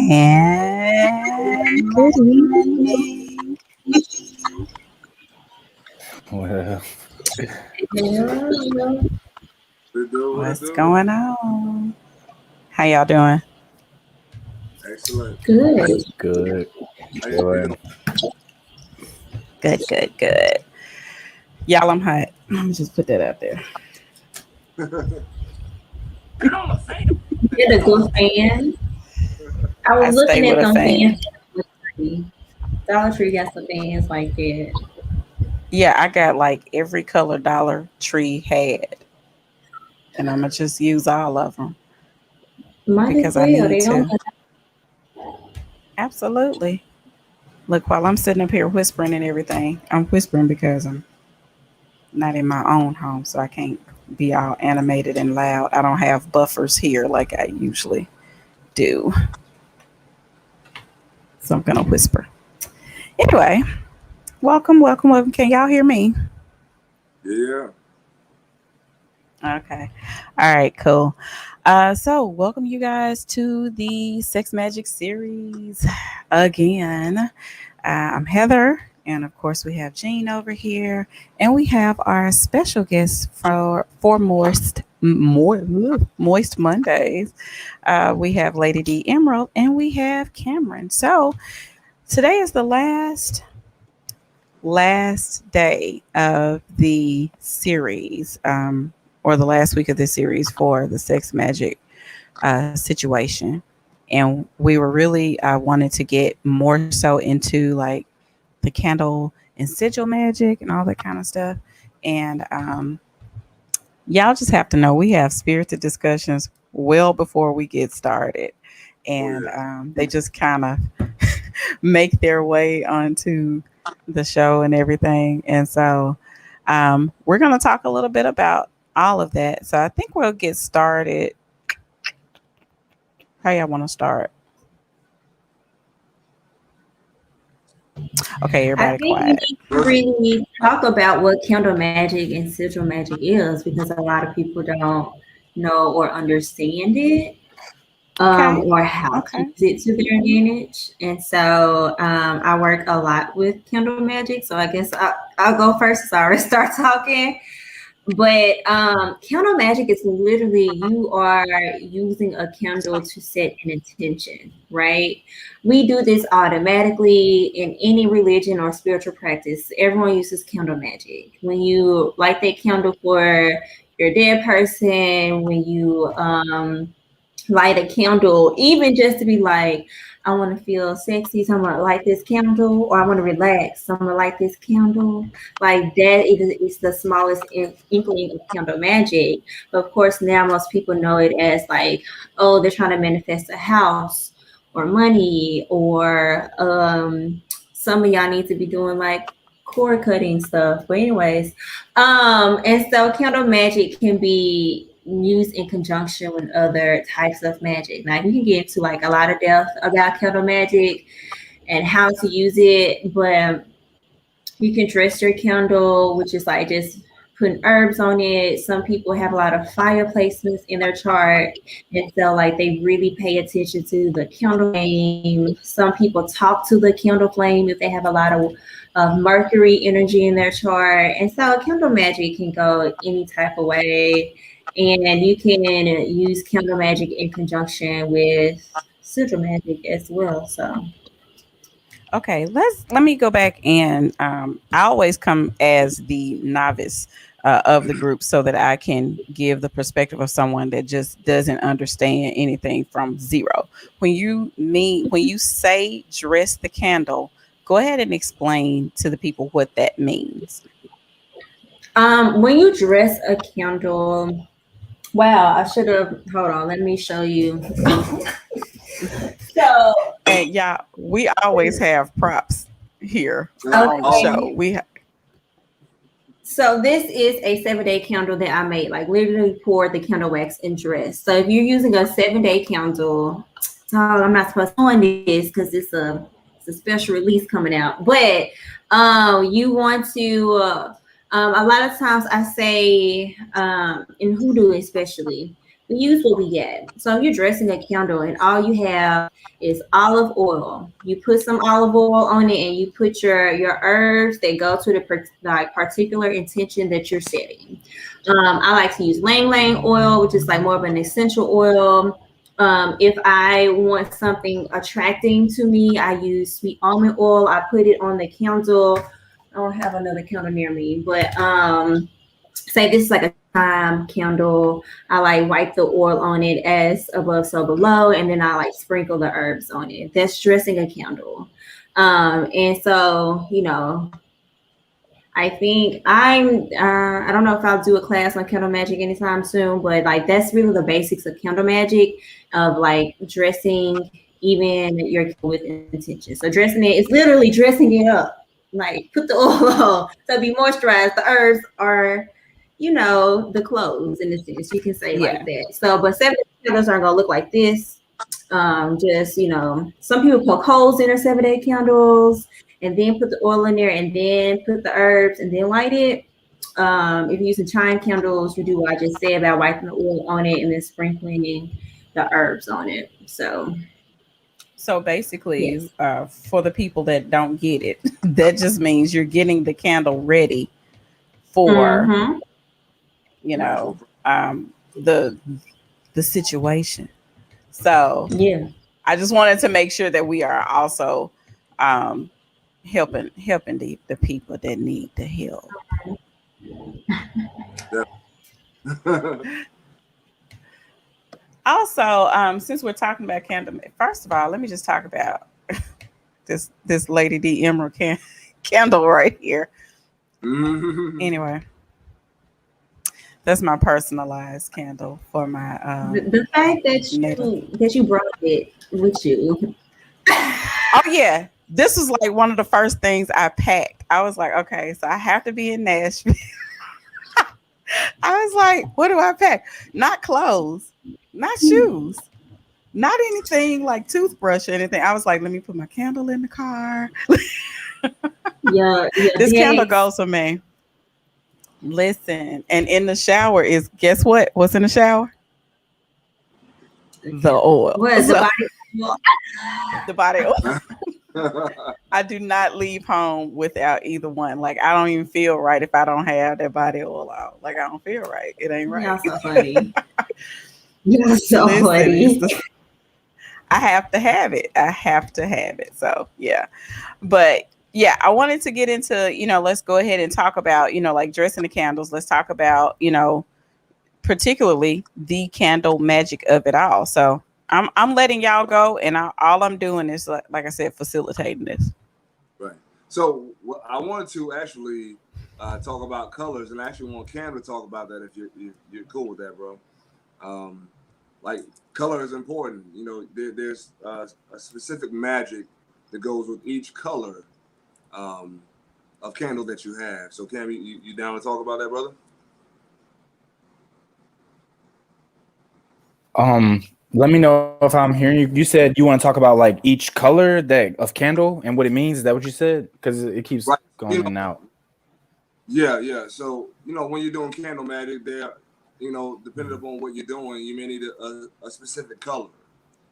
And good evening. Well, What's going on? How y'all doing? Excellent. Good. good. How you feeling? Chilling. Good. Y'all, I'm hot. Let me just put that out there. You're a good fan. I I was stay looking with at a some fan. fans. Dollar Tree got some fans like that. Yeah, I got like every color Dollar Tree had, and I'm gonna just use all of them Might as because I well. need They don't. to. Absolutely. Look, while I'm sitting up here whispering and everything, I'm whispering because I'm not in my own home, so I can't be all animated and loud. I don't have buffers here like I usually do. So I'm going to whisper. Anyway, welcome. Can y'all hear me? Yeah. Okay. All right, cool. So welcome you guys to the Sex Magic Series again. I'm Heather, and of course we have Jean over here, and we have our special guest for Moist Mondays. We have Lady D Emerald, and we have Cameron. So today is the last day of the series, or the last week of the series for the Sex Magic situation. And we were really wanted to get more so into like the candle and sigil magic and all that kind of stuff. And y'all just have to know we have spirited discussions well before we get started. And they just kind of make their way onto the show and everything. And so we're going to talk a little bit about all of that. So I think we'll get started. How y'all want to start? Okay, I everybody think we quiet. need to really talk about what candle magic and sigil magic is because a lot of people don't know or understand it. Okay. Or how to Okay. use it to their advantage. And so I work a lot with candle magic. So I guess I'll go first as I already start talking. But candle magic is literally you are using a candle to set an intention, right? We do this automatically in any religion or spiritual practice. Everyone uses candle magic. When you light that candle for your dead person, when you light a candle, even just to be like, I want to feel sexy, so I'm gonna light this candle, or I want to relax, so I'm gonna light this candle. Like that is the smallest inkling of candle magic. But of course, now most people know it as like, oh, they're trying to manifest a house or money, or some of y'all need to be doing like cord cutting stuff. But anyways, and so candle magic can be used in conjunction with other types of magic. Now you can get into like a lot of depth about candle magic and how to use it, but you can dress your candle, which is like just putting herbs on it. Some people have a lot of fire placements in their chart, and so like they really pay attention to the candle flame. Some people talk to the candle flame if they have a lot of Mercury energy in their chart, and so candle magic can go any type of way, and you can use candle magic in conjunction with sigil magic as well. So. Okay, let me go back and I always come as the novice of the group so that I can give the perspective of someone that just doesn't understand anything from zero. When you say dress the candle, go ahead and explain to the people what that means. When you dress a candle, wow, I should have. Hold on, let me show you. So, And yeah, we always have props here on the show. So this is a 7-day candle that I made, like literally poured the candle wax and dress. So if you're using a 7-day candle, so I'm not supposed to on this because it's a special release coming out. But you want to a lot of times I say in hoodoo especially, we use what we get. So if you're dressing a candle and all you have is olive oil, you put some olive oil on it and you put your herbs that go to the like particular intention that you're setting. I like to use lang lang oil, which is like more of an essential oil. If I want something attracting to me, I use sweet almond oil. I put it on the candle. I don't have another candle near me, but say this is like a chime candle. I like wipe the oil on it as above, so below, and then I like sprinkle the herbs on it. That's dressing a candle. And so, I think I don't know if I'll do a class on candle magic anytime soon, but like that's really the basics of candle magic of like dressing even your with intention. So dressing it is literally dressing it up. Like put the oil on so be moisturized. The herbs are, the clothes in a sense. You can say Yeah. like that. So but 7 candles aren't gonna look like this. Just some people poke holes in their 7-day candles and then put the oil in there and then put the herbs and then light it. If you're using chime candles, you do what I just said about wiping the oil on it and then sprinkling the herbs on it. So Yes. basically, for the people that don't get it, that just means you're getting the candle ready for, Mm-hmm. you The know, actual. the situation. So Yeah. I just wanted to make sure that we are also um, helping the people that need the help. Also, since we're talking about candle, first of all, let me just talk about this Lady D Emerald candle right here. Mhm. Anyway, that's my personalized candle for my The fact that natal. you brought it with you. Oh yeah, this was like one of the first things I packed. I was like, okay, so I have to be in Nashville. I was like, what do I pack? Not clothes, not shoes, not anything like toothbrush or anything. I was like, let me put my candle in the car. Your This candle dates. goes for me. Listen, and in the shower is guess what? What's in the shower? The oil. What is the So body? Well, the body oil. I do not leave home without either one. Like I don't even feel right if I don't have that body oil out. Like I don't feel right. It ain't y'all right. so funny. Y'all so Listen, funny. I have to have it. I have to have it. So yeah. But yeah, I wanted to get into, let's go ahead and talk about, like dressing the candles. Let's talk about, particularly the candle magic of it all. So I'm letting y'all go, and all I'm doing is like I said, facilitating this. Right. So I wanted to actually talk about colors, and I actually want Cam to talk about that if you're cool with that, bro. Um, like color is important. There's a specific magic that goes with each color um, of candle that you have. So Cam, you down to talk about that, brother? Let me know if I'm hearing you. You said you want to talk about like each color that of candle and what it means. Is that what you said? Because it keeps Right. going in and out. Yeah, yeah. So when you're doing candle magic, there, depending upon what you're doing, you may need a specific color.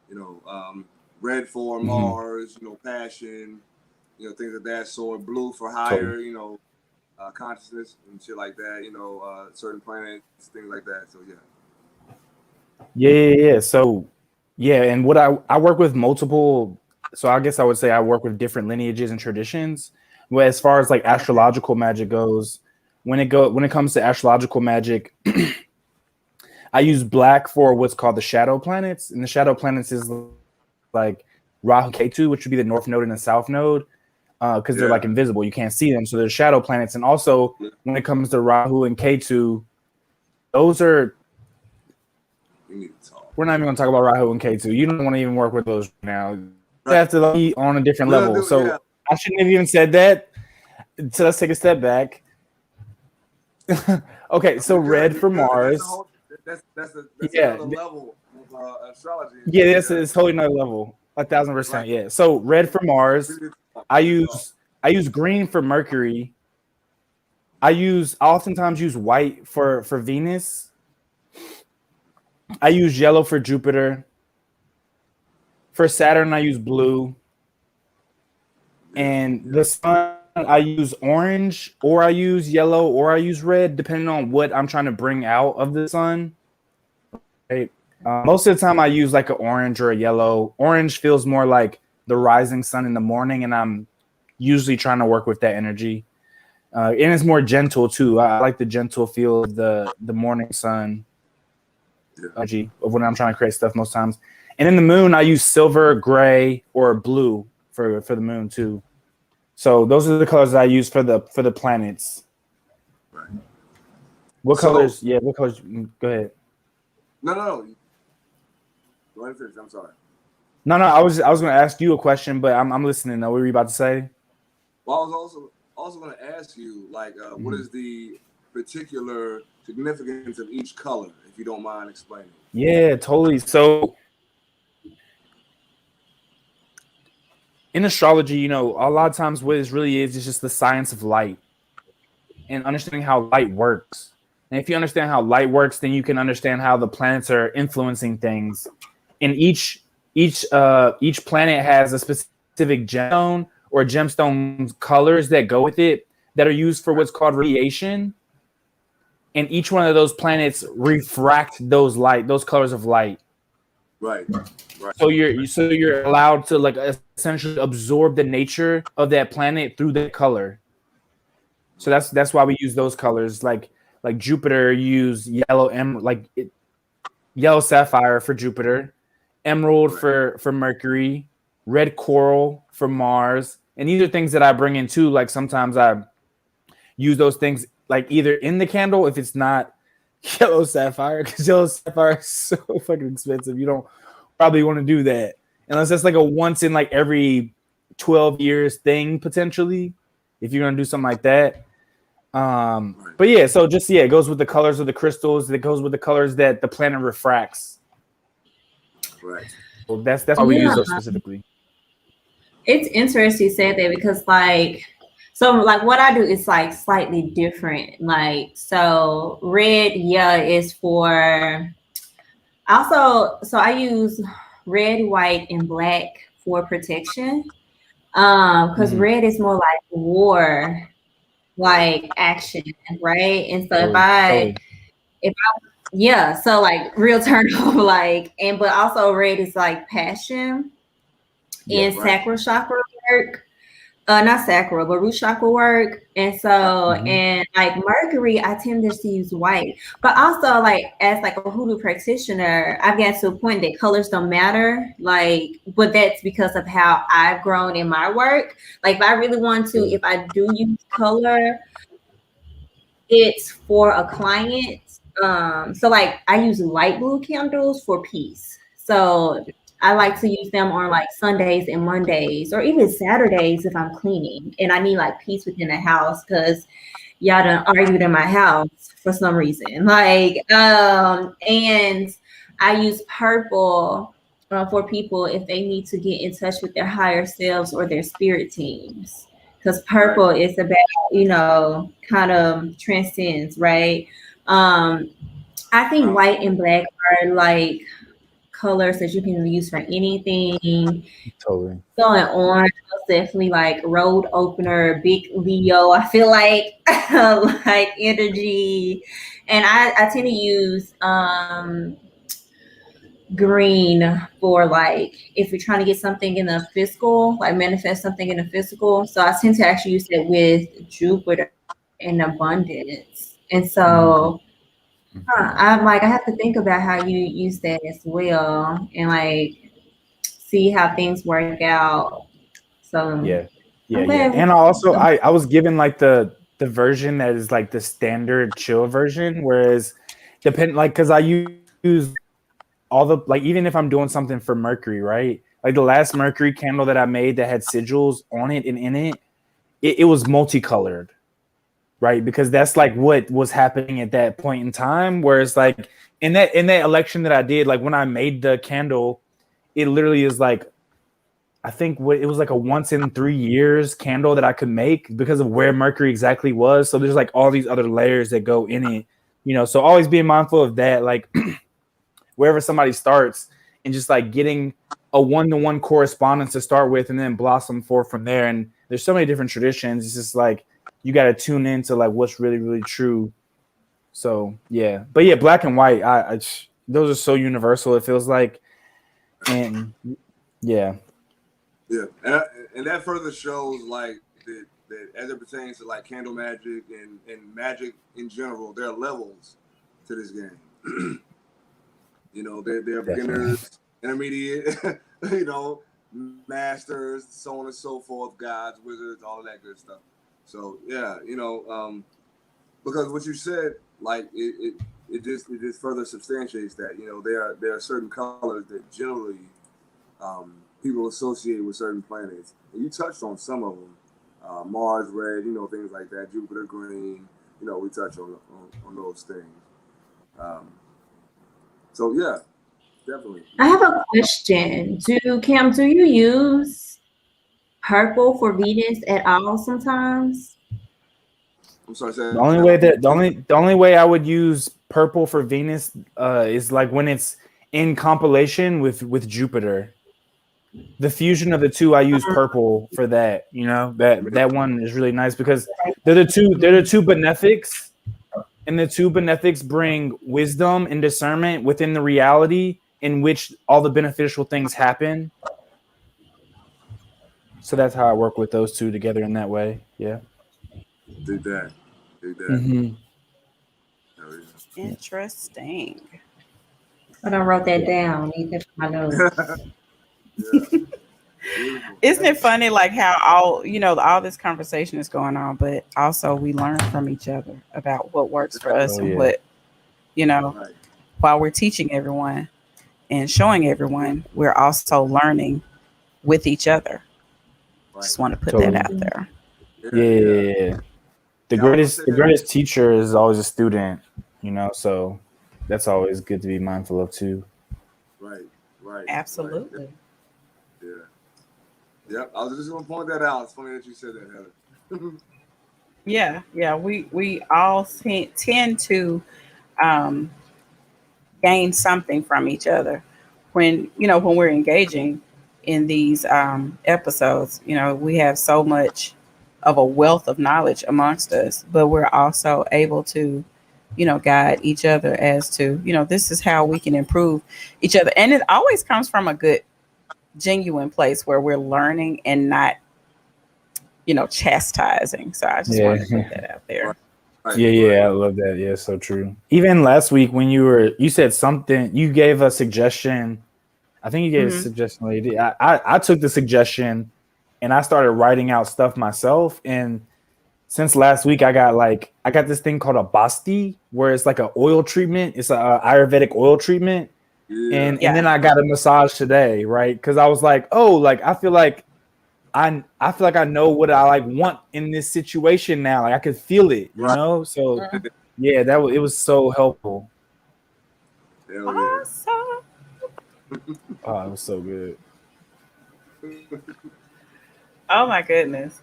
You know, um, red for Mm-hmm. Mars. Passion. Things of that sort. Blue for Totally. higher. Consciousness and shit like that. Certain planets, things like that. So yeah. Yeah. So yeah, and what I work with multiple. So I guess I would say I work with different lineages and traditions. Well, as far as like astrological magic goes, when it comes to astrological magic, I use black for what's called the shadow planets, and the shadow planets is like Rahu Ketu, which would be the north node and the south node, because they're like Yeah. invisible. You can't see them, so they're shadow planets. And also, when it comes to Rahu and Ketu, those are We need to talk. we're not even going to talk about Rahu and Ketu. You don't want to even work with those right now. You Right. have to be on a different We'll level. do. So Yeah. I shouldn't have even said that. So let's take a step back. Okay, so You're good. red You're for good. That's a Mars. whole. That's Yeah, another level of astrology. yeah, that's Yeah. it's totally another level. 1,000%. Right. Yeah. So red for We Mars. need to talk. I We need to talk. use green for Mercury. I oftentimes use white for Venus. I use yellow for Jupiter. For Saturn, I use blue. And the sun, I use orange, or I use yellow, or I use red, depending on what I'm trying to bring out of the sun. Right? Most of the time, I use like an orange or a yellow. Orange feels more like the rising sun in the morning, and I'm usually trying to work with that energy. And it's more gentle too. I like the gentle feel of the morning sun energy of when I'm trying to create stuff most times. And in the moon, I use silver, gray, or blue for the moon too. So those are the colors that I use for the planets. Right. What colors? Yeah, what colors? Go ahead. No. Go ahead and finish. I'm sorry. No. I was going to ask you a question, but I'm listening. What were you about to say? Well, I was also going to ask you, like, what is the particular significance of each color, if you don't mind explaining? Yeah, totally. So in astrology, a lot of times what it really is just the science of light and understanding how light works. And if you understand how light works, then you can understand how the planets are influencing things. And each planet has a specific gemstone or gemstone colors that go with it that are used for what's called radiation. And each one of those planets refract those colors of light. Right. So you're allowed to like essentially absorb the nature of that planet through that color. So that's why we use those colors. Like Jupiter, use yellow yellow sapphire for Jupiter, emerald for Mercury, red coral for Mars, and these are things that I bring in too. Like sometimes I use those things like either in the candle if it's not yellow sapphire, because yellow sapphire is so fucking expensive. You don't probably want to do that unless it's like a once in like every 12 years thing potentially. If you're gonna do something like that. But yeah, so just it goes with the colors of the crystals. It goes with the colors that the planet refracts. Right. So that's why we use those specifically. It's interesting you said that because what I do is like slightly different. Like so red, is for so I use red, white, and black for protection. Because red is more like war, like action, right? And so so like real turn off, but also red is like passion and sacral chakra work. Not sacral, but root chakra work. And so, and like Mercury, I tend to use white, but also like as like a hoodoo practitioner, I've gotten to a point that colors don't matter. But that's because of how I've grown in my work. Like if I really want to, if I do use color, it's for a client. So like I use light blue candles for peace. So I like to use them on like Sundays and Mondays or even Saturdays if I'm cleaning and I need like peace within the house because y'all done argued in my house for some reason. And I use purple for people if they need to get in touch with their higher selves or their spirit teams. Because purple is about, kind of transcends, right? I think white and black are like colors that you can use for anything. Totally. So an orange is definitely like road opener, big Leo. I feel like like energy. And I tend to use green for like if you're trying to get something in the physical, like manifest something in the physical. So I tend to actually use it with Jupiter in abundance. And so I'm like, I have to think about how you use that as well and like see how things work out. So yeah. And I was given like the version that is like the standard chill version, whereas because I use all the like even if I'm doing something for Mercury, right? Like the last Mercury candle that I made that had sigils on it and in it was multicolored. Right, because that's like what was happening at that point in time. Whereas like in that election that I did, like when I made the candle, it literally is like I think it was like a once in 3 years candle that I could make because of where Mercury exactly was. So there's like all these other layers that go in it, So always being mindful of that. Like wherever somebody starts, and just like getting a one-to-one correspondence to start with, and then blossom forth from there. And there's so many different traditions. It's just like you got to tune into like what's really, really true. So yeah, but yeah, black and white, those are so universal. It feels like, and yeah, and that further shows like that as it pertains to like candle magic and magic in general, there are levels to this game. You know, they're beginners, intermediate, you know, masters, so on and so forth, gods, wizards, all of that good stuff. So yeah, you know, because what you said, like it just further substantiates that, you know, there are certain colors that generally people associate with certain planets, and you touched on some of them, Mars red, you know, things like that, Jupiter green, you know, we touch on those things. So yeah, definitely. I have a question. Do you use purple for Venus at all sometimes? I'm sorry. the only way I would use purple for Venus is like when it's in compilation with Jupiter. The fusion of the two, I use purple for that. You know, that one is really nice because they're the two benefics, and the two benefics bring wisdom and discernment within the reality in which all the beneficial things happen. So that's how I work with those two together in that way. Yeah. Did that. Mm-hmm. Interesting. I don't wrote that down. Need that for my notes. Isn't it funny, like how all this conversation is going on, but also we learn from each other about what works for us and what, while we're teaching everyone and showing everyone, we're also learning with each other. Just want to put that out there. Yeah. The greatest teacher is always a student, you know, so that's always good to be mindful of too. Right. Absolutely. Right. Yeah. Yep. I was just gonna point that out. It's funny that you said that, Heather. Yeah. We all tend to gain something from each other when we're engaging in these episodes. You know, we have so much of a wealth of knowledge amongst us, but we're also able to, guide each other as to, this is how we can improve each other. And it always comes from a good, genuine place where we're learning and not, chastising. So I just wanted to put that out there. Yeah, I love that. Yeah, so true. Even last week when you said something, you gave a suggestion. I think you gave a suggestion, lady. I took the suggestion and I started writing out stuff myself. And since last week, I got this thing called a basti, where it's like an oil treatment. It's a Ayurvedic oil treatment. Yeah. And then I got a massage today, right? Because I was like, I feel like I know what I want in this situation now. Like I could feel it, you know. So yeah, it was so helpful. Awesome. Oh, it was so good. Oh my goodness.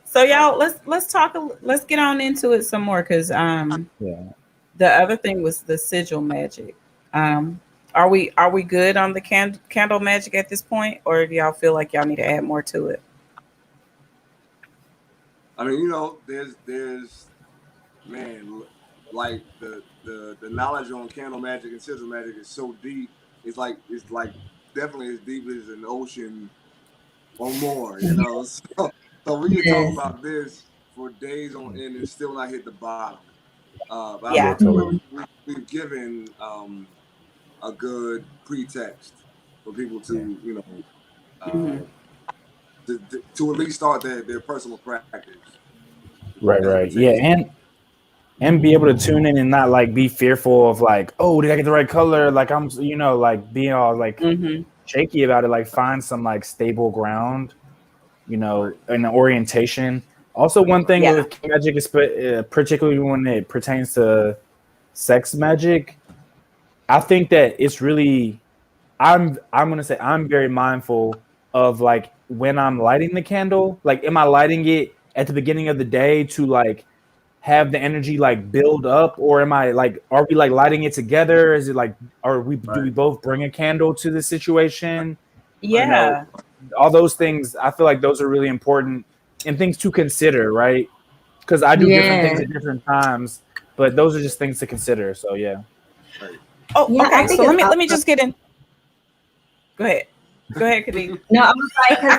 So y'all, let's talk. Let's get on into it some more because the other thing was the sigil magic. Are we good on the candle magic at this point, or do y'all feel like y'all need to add more to it? I mean, there's man, like the knowledge on candle magic and sigil magic is so deep. It's like definitely as deep as an ocean or more, So we can talk about this for days on end and still not hit the bottom. But we've given a good pretext for people to to at least start their personal practice. Right. Yeah, and be able to tune in and not be fearful of did I get the right color? Like I'm being all shaky about it. Find some stable ground, in the orientation. Also, one thing with magic is particularly when it pertains to sex magic, I think that it's really I'm gonna say I'm very mindful of when I'm lighting the candle. Am I lighting it at the beginning of the day to have the energy like build up, or am I like, are we like lighting it together? Is it like, do we both bring a candle to the situation? You know, Yeah. all those things. I feel like those are really important and things to consider, right? Because I do different things Yeah. at different times, but those are just things to consider. So yeah. Right. Oh, Yeah, I okay. think So it's let me also just get in. Go ahead. Go ahead, Khadija. no, I was like, because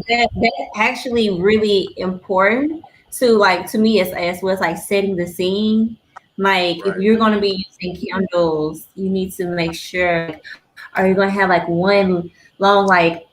that's actually really important to like to me as well as like setting the scene. Like if Right. you're gonna be using candles, you need to make sure like, are you gonna have like one long like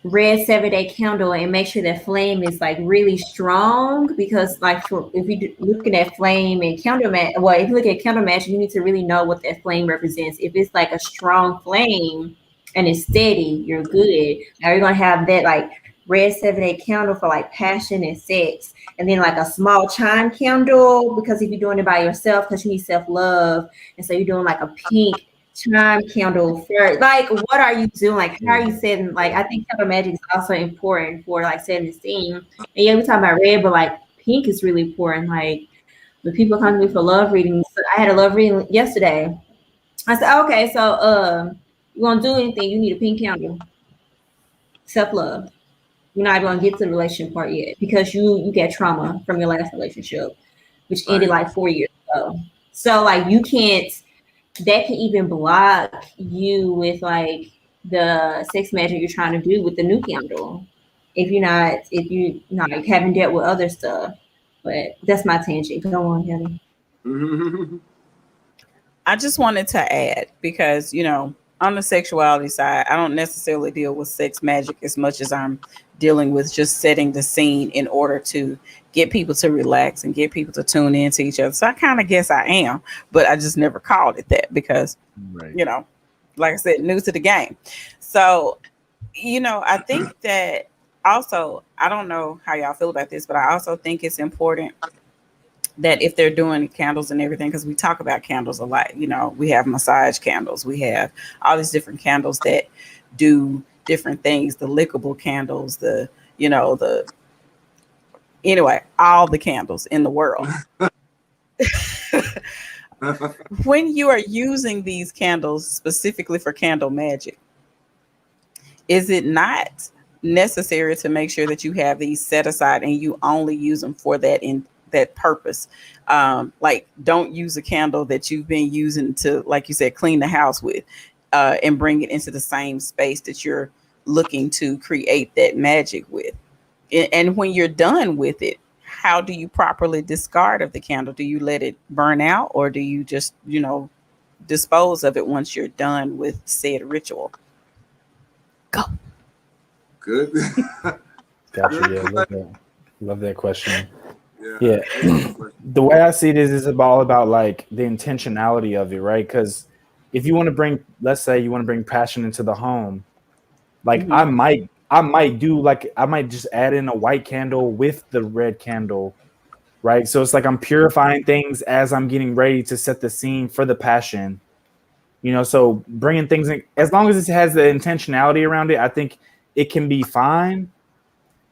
red 7-day candle and make sure that flame is like really strong because like for if you looking at flame and candle mat, well if you look at candle match, you need to really know what that flame represents. If it's like a strong flame and it's steady, you're good. Now you're gonna have that like red 7-day candle for like passion and sex, and then like a small chime candle because if you're doing it by yourself because you need self-love, and so you're doing like a pink chime candle for like what are you doing? Like how are you setting like I think candle magic is also important for like setting the scene. And yeah, we talk about red, but like pink is really important. Like when people come to me for love readings, I had a love reading yesterday. I said, okay, so you want to do anything, you need a pink candle. Self-love. You're not going to get to the relationship part yet because you get trauma from your last relationship, which ended Right. like 4 years ago. So like you can't, that can even block you with like the sex magic you're trying to do with the new candle. If you not like haven't dealt with other stuff. But that's my tangent. Go on, Kelly. I just wanted to add because, on the sexuality side, I don't necessarily deal with sex magic as much as I'm dealing with just setting the scene in order to get people to relax and get people to tune in to each other. So I kind of guess I am, but I just never called it that because, Right. Like I said, new to the game. So, I think that also, I don't know how y'all feel about this, but I also think it's important that if they're doing candles and everything, because we talk about candles a lot, we have massage candles, we have all these different candles that do different things, the lickable candles, anyway, all the candles in the world. When you are using these candles specifically for candle magic, is it not necessary to make sure that you have these set aside and you only use them for that purpose? Like don't use a candle that you've been using to, like you said, clean the house with, and bring it into the same space that you're looking to create that magic with. And when you're done with it, how do you properly discard of the candle? Do you let it burn out, or do you just, dispose of it once you're done with said ritual? Go. Good. Gotcha. Yeah, love that question. Yeah. The way I see it is all about like the intentionality of it, right? Because if you want to bring, let's say you want to bring passion into the home, like I might just add in a white candle with the red candle, right? So it's like I'm purifying things as I'm getting ready to set the scene for the passion. So bringing things in, as long as it has the intentionality around it, I think it can be fine.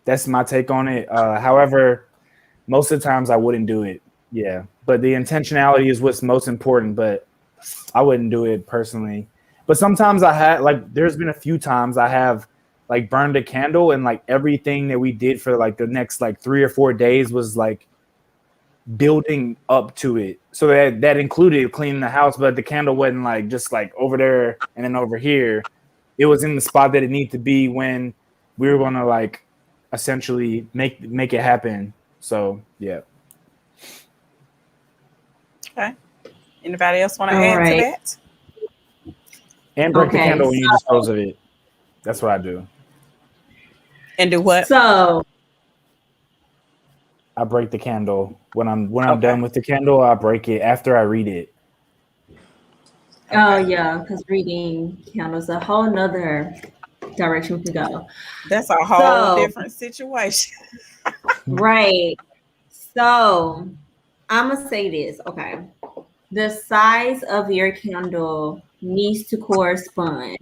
That's my take on it. However, most of the times I wouldn't do it. Yeah. But the intentionality is what's most important, but I wouldn't do it personally. But sometimes there's been a few times I have like burned a candle and like everything that we did for like the next like 3 or 4 days was like building up to it. So that included cleaning the house, but the candle wasn't like just like over there and then over here. It was in the spot that it needed to be when we were going to like essentially make it happen. So yeah. Okay. Anybody else want to All add to right. that? And break the Okay, candle when you dispose of it. That's what I do. And do what? So I break the candle when I'm Okay. done with the candle. I break it after I read it. oh yeah, because reading candles a whole nother direction we could go. That's a whole different situation. Right. So I'm gonna say this. Okay. The size of your candle needs to correspond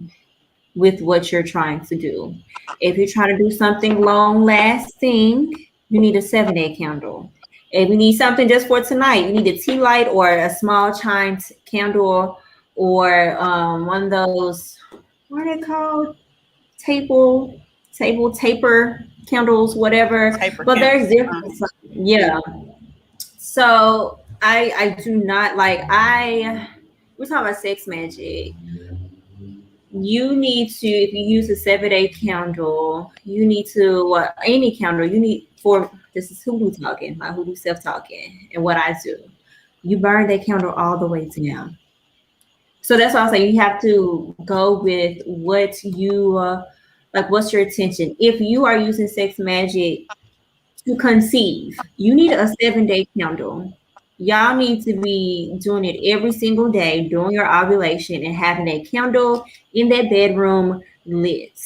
with what you're trying to do. If you're trying to do something long lasting, you need a 7-day candle. If you need something just for tonight, you need a tea light or a small chimed candle or one of those, what are they called? Table taper candles, whatever. Taper But there's candles. different, yeah. So I do not like we're talking about sex magic. You need to, if you use a 7-day candle, you need to any candle, you need for this is hoodoo talking, my hoodoo self talking, and what I do. You burn that candle all the way down. So that's why I say you have to go with what you like. What's your intention? If you are using sex magic to conceive, you need a 7-day candle. Y'all need to be doing it every single day during your ovulation and having a candle in that bedroom lit.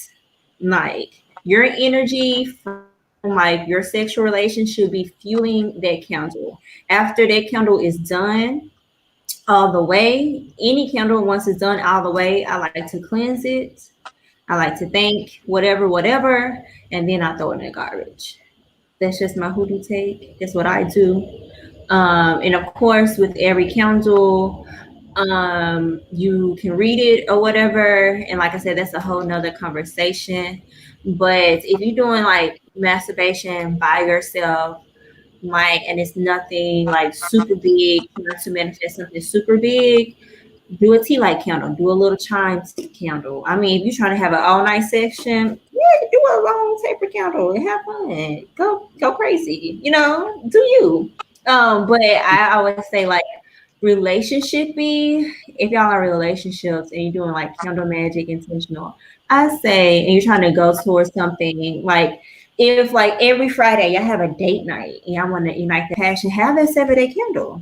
Like your energy from like your sexual relation should be fueling that candle. After that candle is done all the way, any candle once it's done all the way, I like to cleanse it. I like to thank whatever, and then I throw it in the garbage. That's just my hoodoo take. That's what I do. And of course, with every candle, you can read it or whatever. And like I said, that's a whole nother conversation. But if you're doing like masturbation by yourself, like, and it's nothing like super big, trying to manifest something super big, do a tea light candle, do a little chime candle. I mean, if you're trying to have an all night session, yeah, do a long taper candle and have fun. Go crazy, do you. But I always say like relationshipy, if y'all are in relationships and you're doing like candle magic intentional, I say, and you're trying to go towards something like if like every Friday y'all have a date night and y'all want to ignite the passion, have that 7-day candle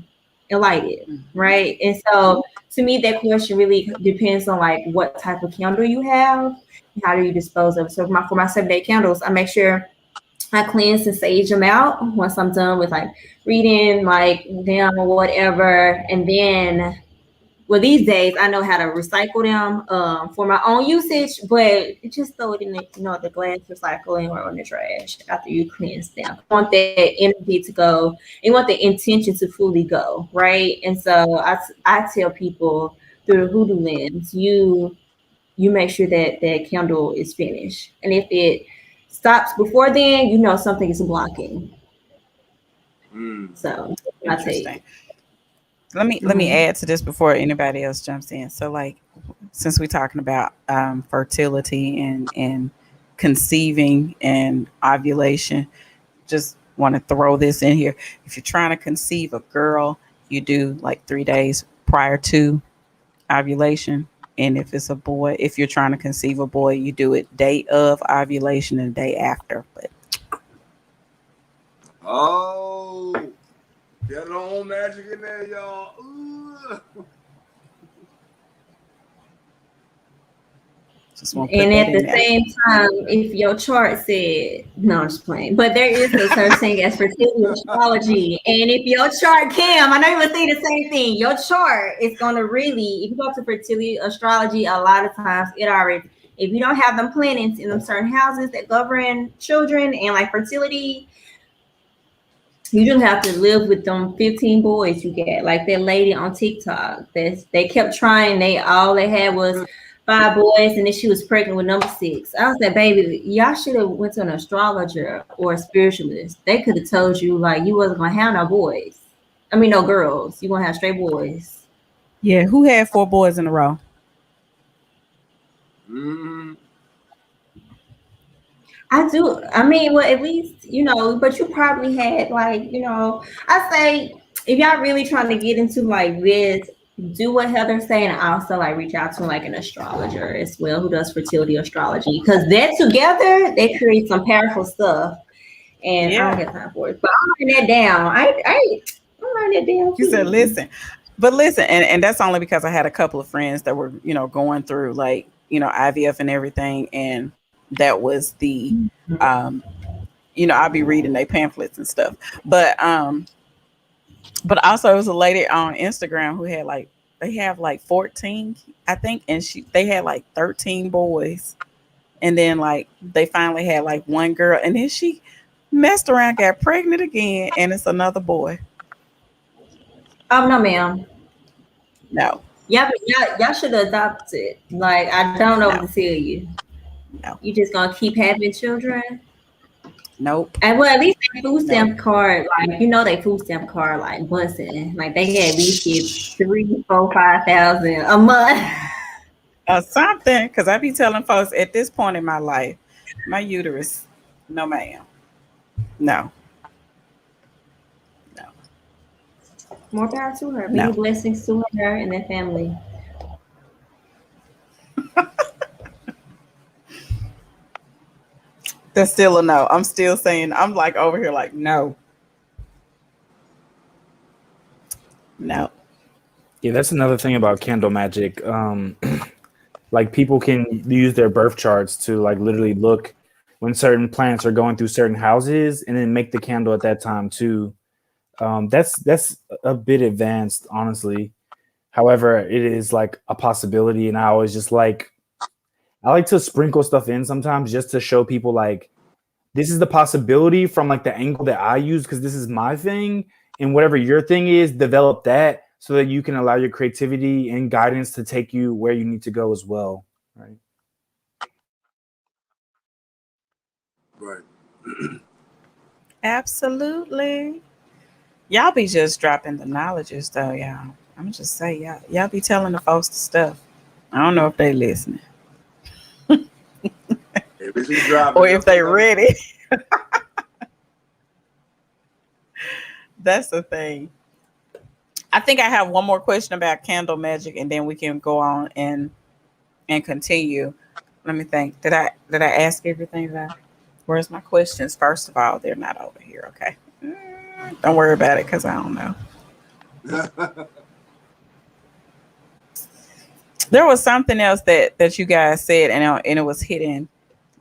and light it, right? And so to me, that question really depends on like what type of candle you have and how do you dispose of it. So for my 7-day candles, I make sure I cleanse and sage them out once I'm done with like reading like them or whatever. And then well, these days I know how to recycle them for my own usage, but just throw it in the the glass recycling or in the trash after you cleanse them. You want that energy to go. You want the intention to fully go, right? And so I tell people through the hoodoo lens, you make sure that that candle is finished, and if it stops before then, something is blocking. So I Interesting. take. Let me add to this before anybody else jumps in. So like since we're talking about fertility and conceiving and ovulation, just want to throw this in here. If you're trying to conceive a girl, you do like 3 days prior to ovulation. And if it's a boy, if you're trying to conceive a boy, you do it day of ovulation and day after. But Oh, get our own magic in there, y'all. Ooh. just want to put And that at in the there. same time, if your chart said, no, I'm just playing, but there is a such thing as fertility astrology. And if your chart, Cam, I know you would say the same thing, your chart is going to really, if you go to fertility astrology, a lot of times it already, if you don't have them planets in them certain houses that govern children and like fertility, you just have to live with them 15 boys you get. Like that lady on TikTok. They kept trying. All they had was 5 boys, and then she was pregnant with number 6. I was like, baby, y'all should have went to an astrologer or a spiritualist. They could have told you like you wasn't gonna have no boys. I mean no girls. You gonna have straight boys. Yeah, who had 4 boys in a row? Mm-hmm. I do. I mean, well, at least, but you probably had like, I say if y'all really trying to get into like this, do what Heather's saying and also like reach out to like an astrologer as well who does fertility astrology. Because that together, they create some powerful stuff. And I don't Yeah. get time for it. But I'm writing that down. I'm writing that down You said too. listen. But listen, and that's only because I had a couple of friends that were, going through like, IVF and everything. And that was the I'll be reading their pamphlets and stuff. But also it was a lady on Instagram who had like they have like 14, I think, and they had like 13 boys. And then like they finally had like one girl, and then Messed around, got pregnant again, and it's another boy. Oh no, ma'am. No, Y'all should adopt it. Like I don't know what to no, tell you. no, You just gonna keep having children. nope, And well, at least they food nope. stamp card, like they food stamp card like busting. Like they can at least get 3, 4, 5,000 a month. Something, because I be telling folks at this point in my life, my uterus, no, ma'am, no, no, More power to her. Many no. blessings to her and their family. That's still a no. I'm still saying, I'm like over here, like, no, no. Yeah, that's another thing about candle magic. Like people can use their birth charts to like literally look when certain planets are going through certain houses and then make the candle at that time too. That's a bit advanced, honestly. However, it is like a possibility, and I like to sprinkle stuff in sometimes just to show people like this is the possibility from like the angle that I use because this is my thing, and whatever your thing is, develop that so that you can allow your creativity and guidance to take you where you need to go as well. Right. Right. Absolutely. Y'all be just dropping the knowledges though, y'all. I'm just say y'all be telling the folks the stuff. I don't know if they listening If we dropping or it, if don't they say nothing. ready. That's the thing. I think I have one more question about candle magic, and then we can go on and continue. Let me think. Did I ask everything that where's my questions? First of all, they're not over here. Okay. Don't worry about it because I don't know. There was something else that you guys said, and it was hidden,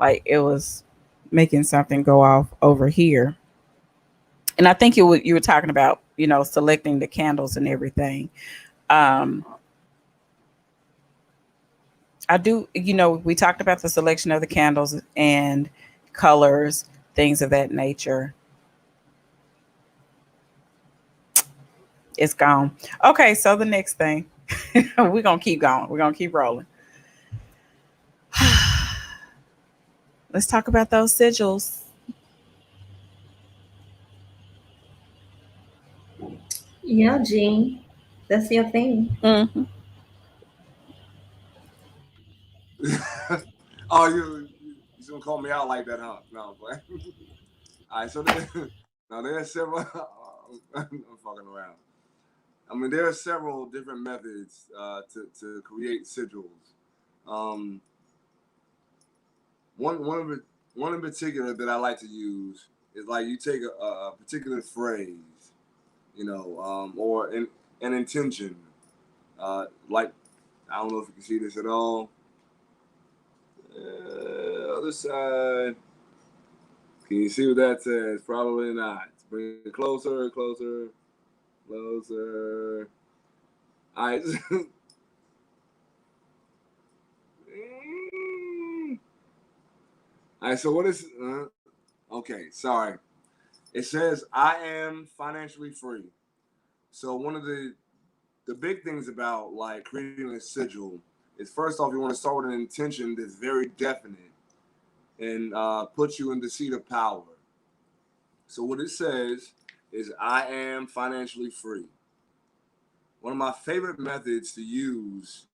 like it was making something go off over here. And I think you were talking about selecting the candles and everything. Um, I do. We talked about the selection of the candles and colors, things of that nature. It's gone. Okay, so the next thing, we're gonna keep going. We're gonna keep rolling. Let's talk about those sigils. Yeah, Jean. That's your thing. Hmm. Oh, you gonna call me out like that, huh? No, but all right. So now there's several. I'm fucking around. I mean, there are several different methods to create sigils. Um, one in particular that I like to use is like you take a particular phrase, or an intention. Like I don't know if you can see this at all. Other side. Can you see what that says? Probably not. Bring it closer, closer, closer. All right. All right. So what is? Okay. Sorry. It says I am financially free. So one of the big things about like creating a sigil is first off you want to start with an intention that's very definite and put you in the seat of power. So what it says is I am financially free. One of my favorite methods to use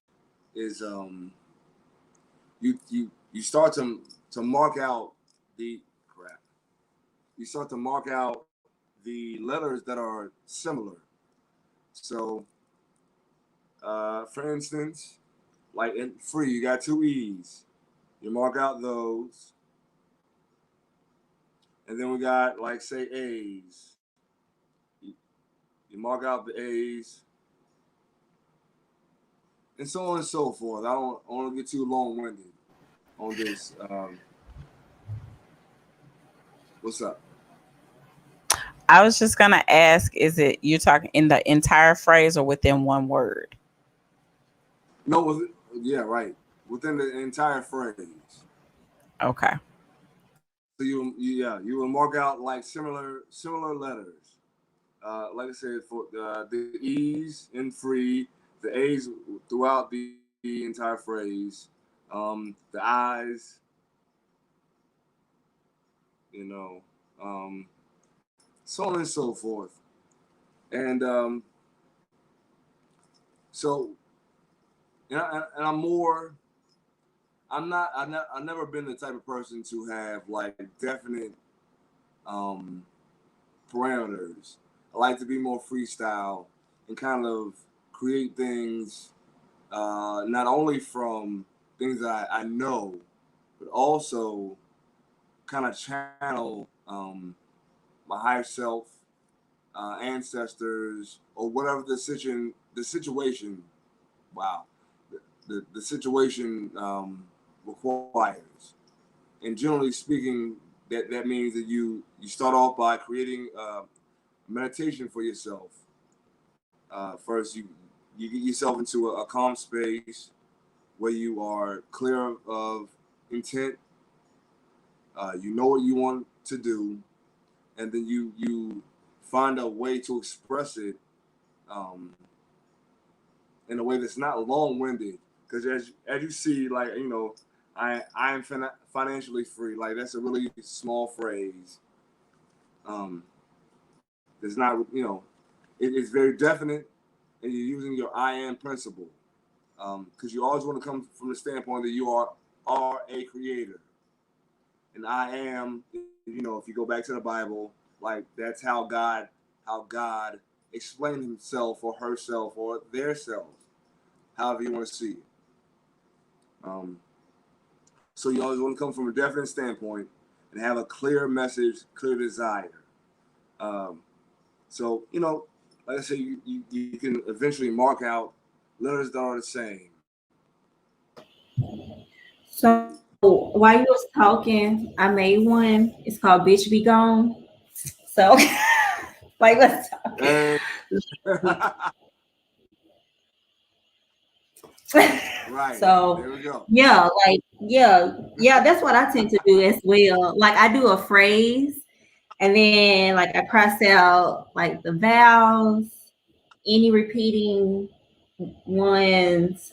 is you start to mark out the crap. You start to mark out the letters that are similar. So for instance, like in free, you got two E's. You mark out those. And then we got like say A's. You, you mark out the A's and so on and so forth. I don't want to get too long winded on this. What's up? I was just gonna ask: is it you're talking in the entire phrase or within one word? No, yeah, right. Within the entire phrase. Okay. you will mark out like similar letters. Like I said, for the E's in free, the A's throughout the entire phrase, the I's, you know, um, so on and so forth. And so, and I'm more. I'm not. I've never been the type of person to have like definite um, parameters. I like to be more freestyle and kind of create things not only from things that I know, but also kind of channel my higher self, ancestors, or whatever the situation. Wow, the situation requires. And generally speaking, that means that you start off by creating meditation for yourself. First, you get yourself into a calm space where you are clear of intent. You know what you want to do, and then you find a way to express it um, in a way that's not long winded. Because as you see, like I am financially free. Like that's a really small phrase. Um, it's not it's very definite, and you're using your I am principle. Because you always want to come from the standpoint that you are a creator, and I am. If you go back to the Bible, like that's how God explained himself or herself or their self, however you want to see it. Um, so you always want to come from a definite standpoint and have a clear message, clear desire. Um, so like I said, you can eventually mark out letters that are the same. So while you was talking, I made one. It's called "Bitch Be Gone." So, like, let's talk. And right, So there we go. yeah, like yeah, that's what I tend to do as well. Like I do a phrase and then like I cross out like the vowels, any repeating ones.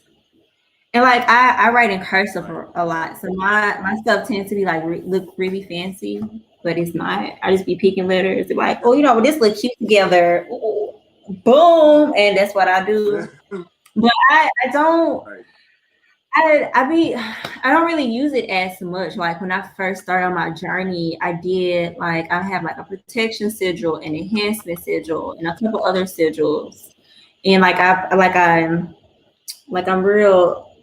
And like I write in cursive Right. a lot. So my stuff tends to be like look really fancy, but it's not. I just be picking letters like, oh, well, this look cute together. Ooh, boom, and that's what I do. But I don't Right. I don't really use it as much. Like when I first started on my journey, I have like a protection sigil, an enhancement sigil, and a couple other sigils. And I'm real,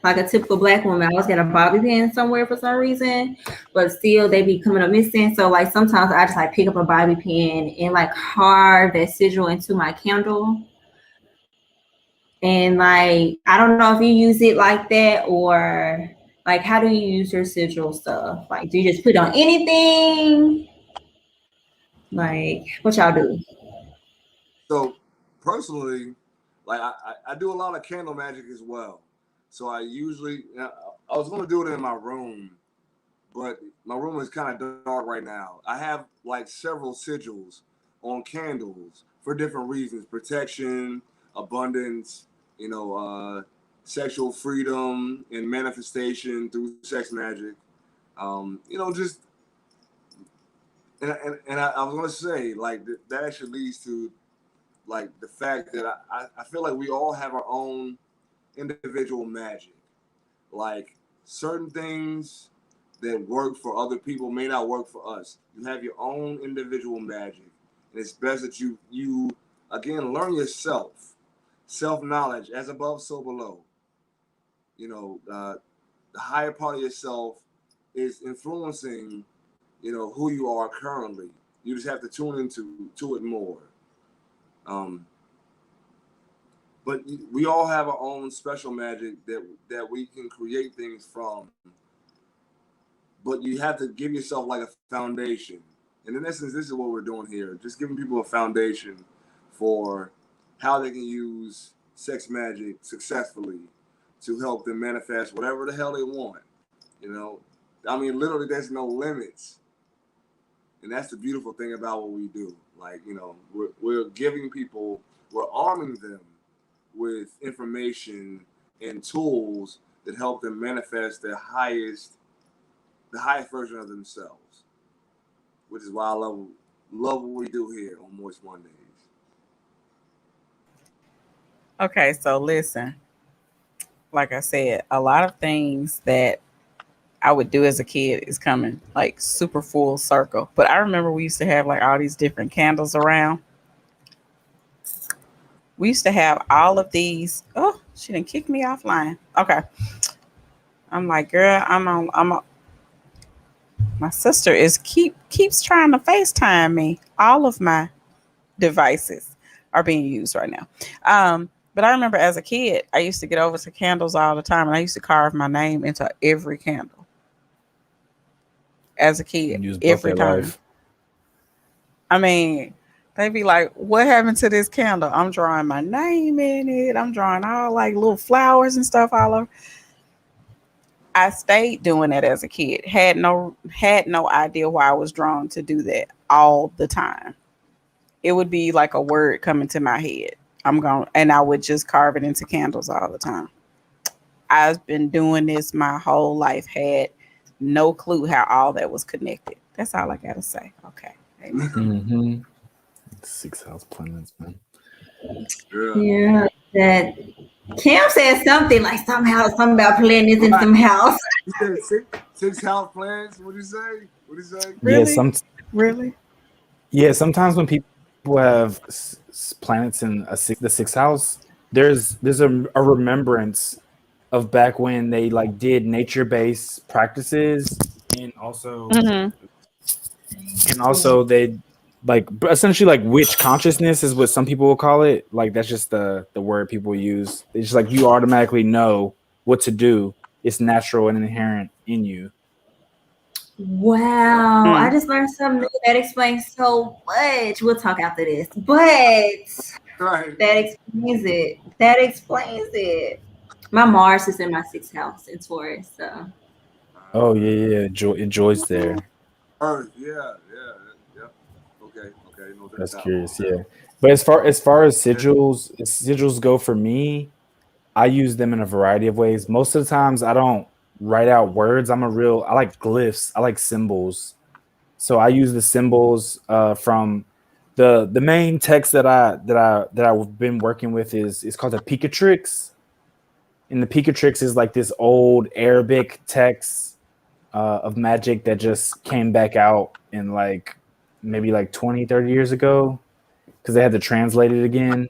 like a typical black woman. I always got a bobby pin somewhere for some reason, but still they be coming up missing. So like sometimes I just like pick up a bobby pin and like carve that sigil into my candle. And like, I don't know if you use it like that or like, how do you use your sigil stuff? Like, do you just put on anything? Like, what y'all do? So personally, like I do a lot of candle magic as well. So I was gonna do it in my room, but my room is kind of dark right now. I have like several sigils on candles for different reasons: protection, abundance, you know, sexual freedom and manifestation through sex magic. Just I was gonna say like that actually leads to like the fact that I feel like we all have our own individual magic. Like certain things that work for other people may not work for us. You have your own individual magic, and it's best that you again learn yourself, self knowledge as above, so below. The higher part of yourself is influencing who you are currently. You just have to tune into to it more. Um, but we all have our own special magic that we can create things from. But you have to give yourself like a foundation. And in essence, this is what we're doing here: just giving people a foundation for how they can use sex magic successfully to help them manifest whatever the hell they want. You know, I mean, literally, there's no limits, and that's the beautiful thing about what we do. Like, you know, we're giving people, we're arming them with information and tools that help them manifest the highest version of themselves, which is why I love what we do here on Moist Mondays. Okay, so listen, like I said, a lot of things that I would do as a kid is coming like super full circle. But I remember we used to have like all these different candles around. We used to have all of these. Oh, she didn't kick me offline. Okay. I'm like, girl, my sister is keeps trying to FaceTime me. All of my devices are being used right now. But I remember as a kid, I used to get over to candles all the time, and I used to carve my name into every candle. As a kid, Use every buffet time. life. I mean, they'd be like, "What happened to this candle?" I'm drawing my name in it. I'm drawing all like little flowers and stuff all over. I stayed doing that as a kid. Had no idea why I was drawn to do that all the time. It would be like a word coming to my head. And I would just carve it into candles all the time. I've been doing this my whole life. Had no clue how all that was connected. That's all I gotta say. Okay. Amen. Mm-hmm. 6 house planets, man. Yeah, that Cam said something like somehow something about planets in some house. You said six house plans. What do you say? What do you say? Really? Really? Sometimes when people have planets in the sixth house, there's a remembrance of back when they like did nature-based practices, and also Mm-hmm. they like essentially like witch consciousness is what some people will call it. Like that's just the word people use. It's just like you automatically know what to do. It's natural and inherent in you. Wow, I Mm. just learned something new that explains so much. We'll talk after this, but Right. that explains it. That explains it. My Mars is in my sixth house in Taurus, so Oh yeah. Joy's there. Earth. Yeah. Okay. No That's doubt. curious, yeah. But as sigils go for me, I use them in a variety of ways. Most of the times I don't write out words. I like glyphs. I like symbols. So I use the symbols from the main text that I've been working with is called the Picatrix. And the Picatrix is like this old Arabic text of magic that just came back out in like maybe like 20-30 years ago because they had to translate it again.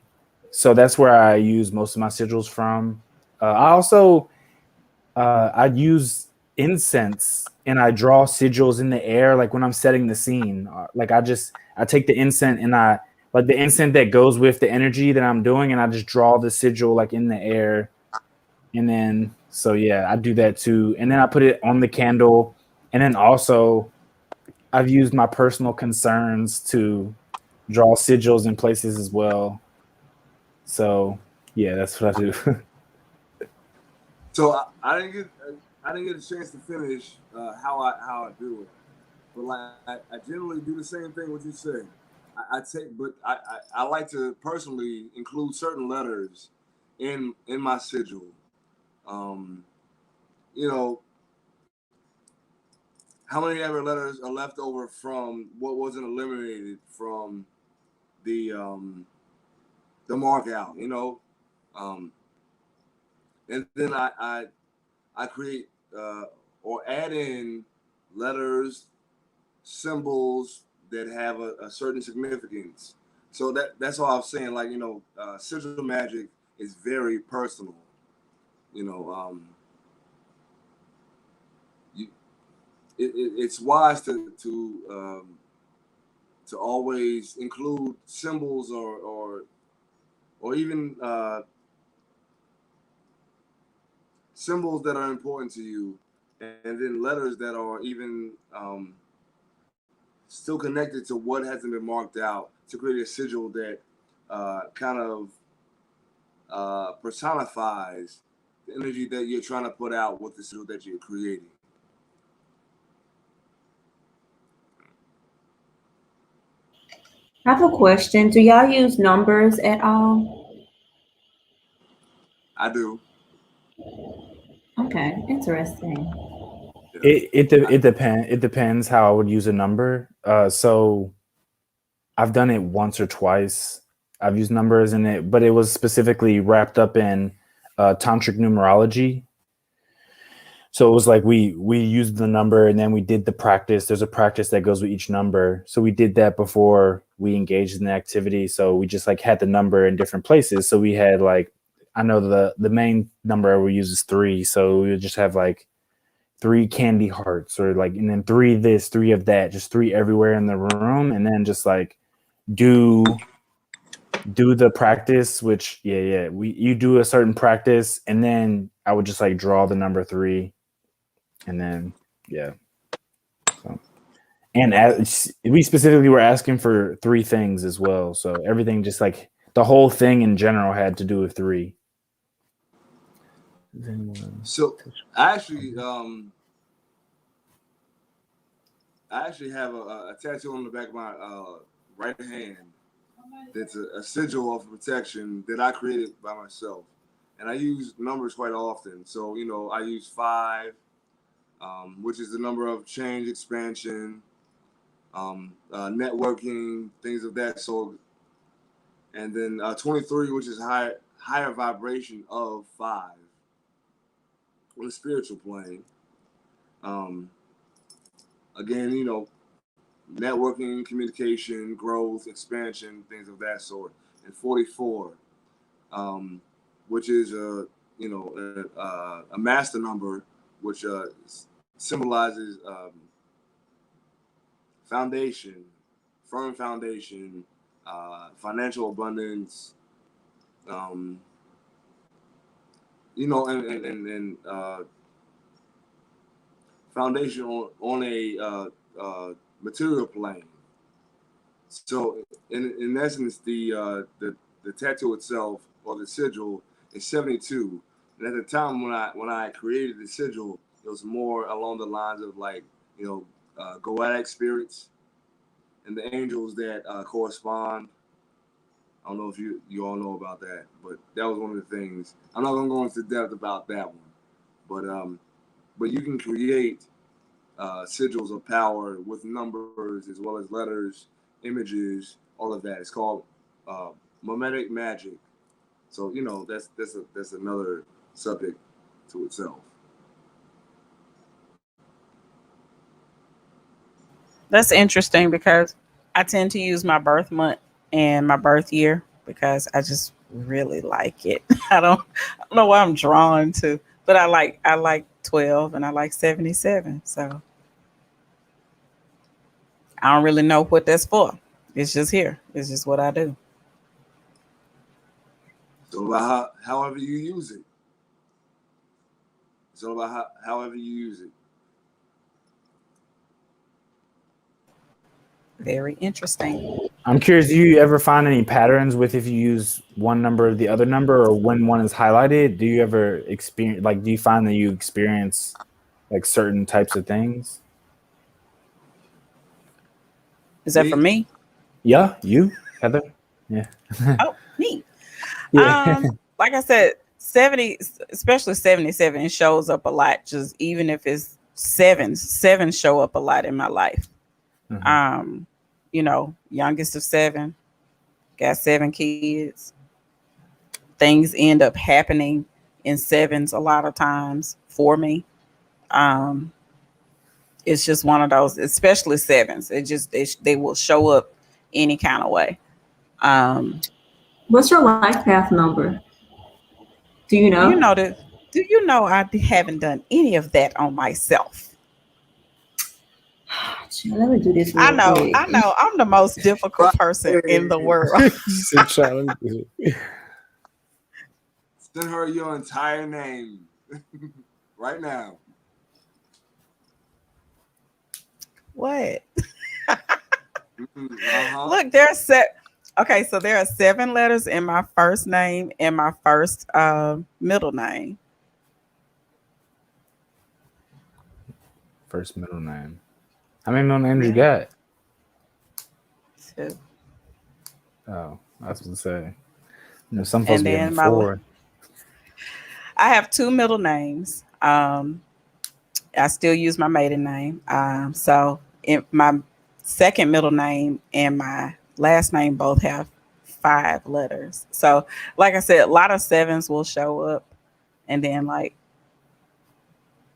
So that's where I use most of my sigils from. I also I use incense and I draw sigils in the air, like when I'm setting the scene. Like I take the incense and I like the incense that goes with the energy that I'm doing, and I just draw the sigil like in the air. And then so yeah, I do that too. And then I put it on the candle, and then also I've used my personal concerns to draw sigils in places as well. So yeah, that's what I do. So I didn't get a chance to finish how I do it, but like I generally do the same thing. What you said, I take, but I like to personally include certain letters in my sigil. Um, you know, how many ever letters are left over from what wasn't eliminated from the um, the mark out? You know, um, and then I create or add in letters, symbols that have a certain significance. So that's all I'm saying. Like, you know, sigil magic is very personal. You know, you, it's wise to always include symbols or even symbols that are important to you, and then letters that are even still connected to what hasn't been marked out to create a sigil that kind of personifies the energy that you're trying to put out with the sigil that you're creating. I have a question. Do y'all use numbers at all? I do. Okay, interesting. Yeah. It depends how I would use a number. So I've done it once or twice. I've used numbers in it, but it was specifically wrapped up in tantric numerology. So it was like we used the number and then we did the practice. There's a practice that goes with each number. So we did that before we engaged in the activity. So we just like had the number in different places. So we had like, I know the main number we use is 3. So we would just have like 3 candy hearts or like, and then 3 this, 3 of that, just 3 everywhere in the room. And then just like do the practice, which you do a certain practice and then I would just like draw the number 3. And then, so, and we specifically were asking for 3 things as well. So everything, just like the whole thing in general, had to do with 3. So I actually have a tattoo on the back of my right hand. That's a sigil of protection that I created by myself, and I use numbers quite often. So I use 5. Which is the number of change, expansion, networking, things of that sort. And then 23, which is higher vibration of 5 on the spiritual plane. Again, networking, communication, growth, expansion, things of that sort. And 44, which is a master number, which symbolizes foundation, firm foundation, financial abundance, and foundation on a material plane. So in essence, the tattoo itself or the sigil is 72. And at the time when I created the sigil, it was more along the lines of like goetic spirits and the angels that correspond. I don't know if you all know about that, but that was one of the things. I'm not gonna go into depth about that one, but you can create sigils of power with numbers as well as letters, images, all of that. It's called mimetic magic. So that's another subject to itself. That's interesting because I tend to use my birth month and my birth year because I just really like it. I don't know why I'm drawn to, but I like 12 and I like 77. So I don't really know what that's for. It's just here. It's just what I do. So about however you use it. It's all about however you use it. Very interesting. I'm curious, do you ever find any patterns with if you use one number or the other number, or when one is highlighted? Do you ever experience, like, do you find that you experience like certain types of things? Is that for me? Yeah, you, Heather? Yeah. Oh, me. Yeah. Like I said, 70, especially 77, it shows up a lot. Just even if it's seven show up a lot in my life. Mhm. Youngest of 7, got 7 kids. Things end up happening in sevens a lot of times for me. Um, it's just one of those, especially sevens. They will show up any kind of way. Um, What's your life path number? Do you you know? know that. Do you know haven't done any of that on myself? Let me do this I real know, quick. I know. I'm the most difficult person in the world. Said Charlie. Send her your entire name right now. What? Uh-huh. Look, okay, so there are 7 letters in my first name and my first middle name. First middle name. How many middle names you Yeah. got? 2. Oh, I was gonna say. Some folks And be having then four. I have two middle names. I still use my maiden name. So my second middle name and my last name both have 5 letters. So, like I said, a lot of sevens will show up, and then like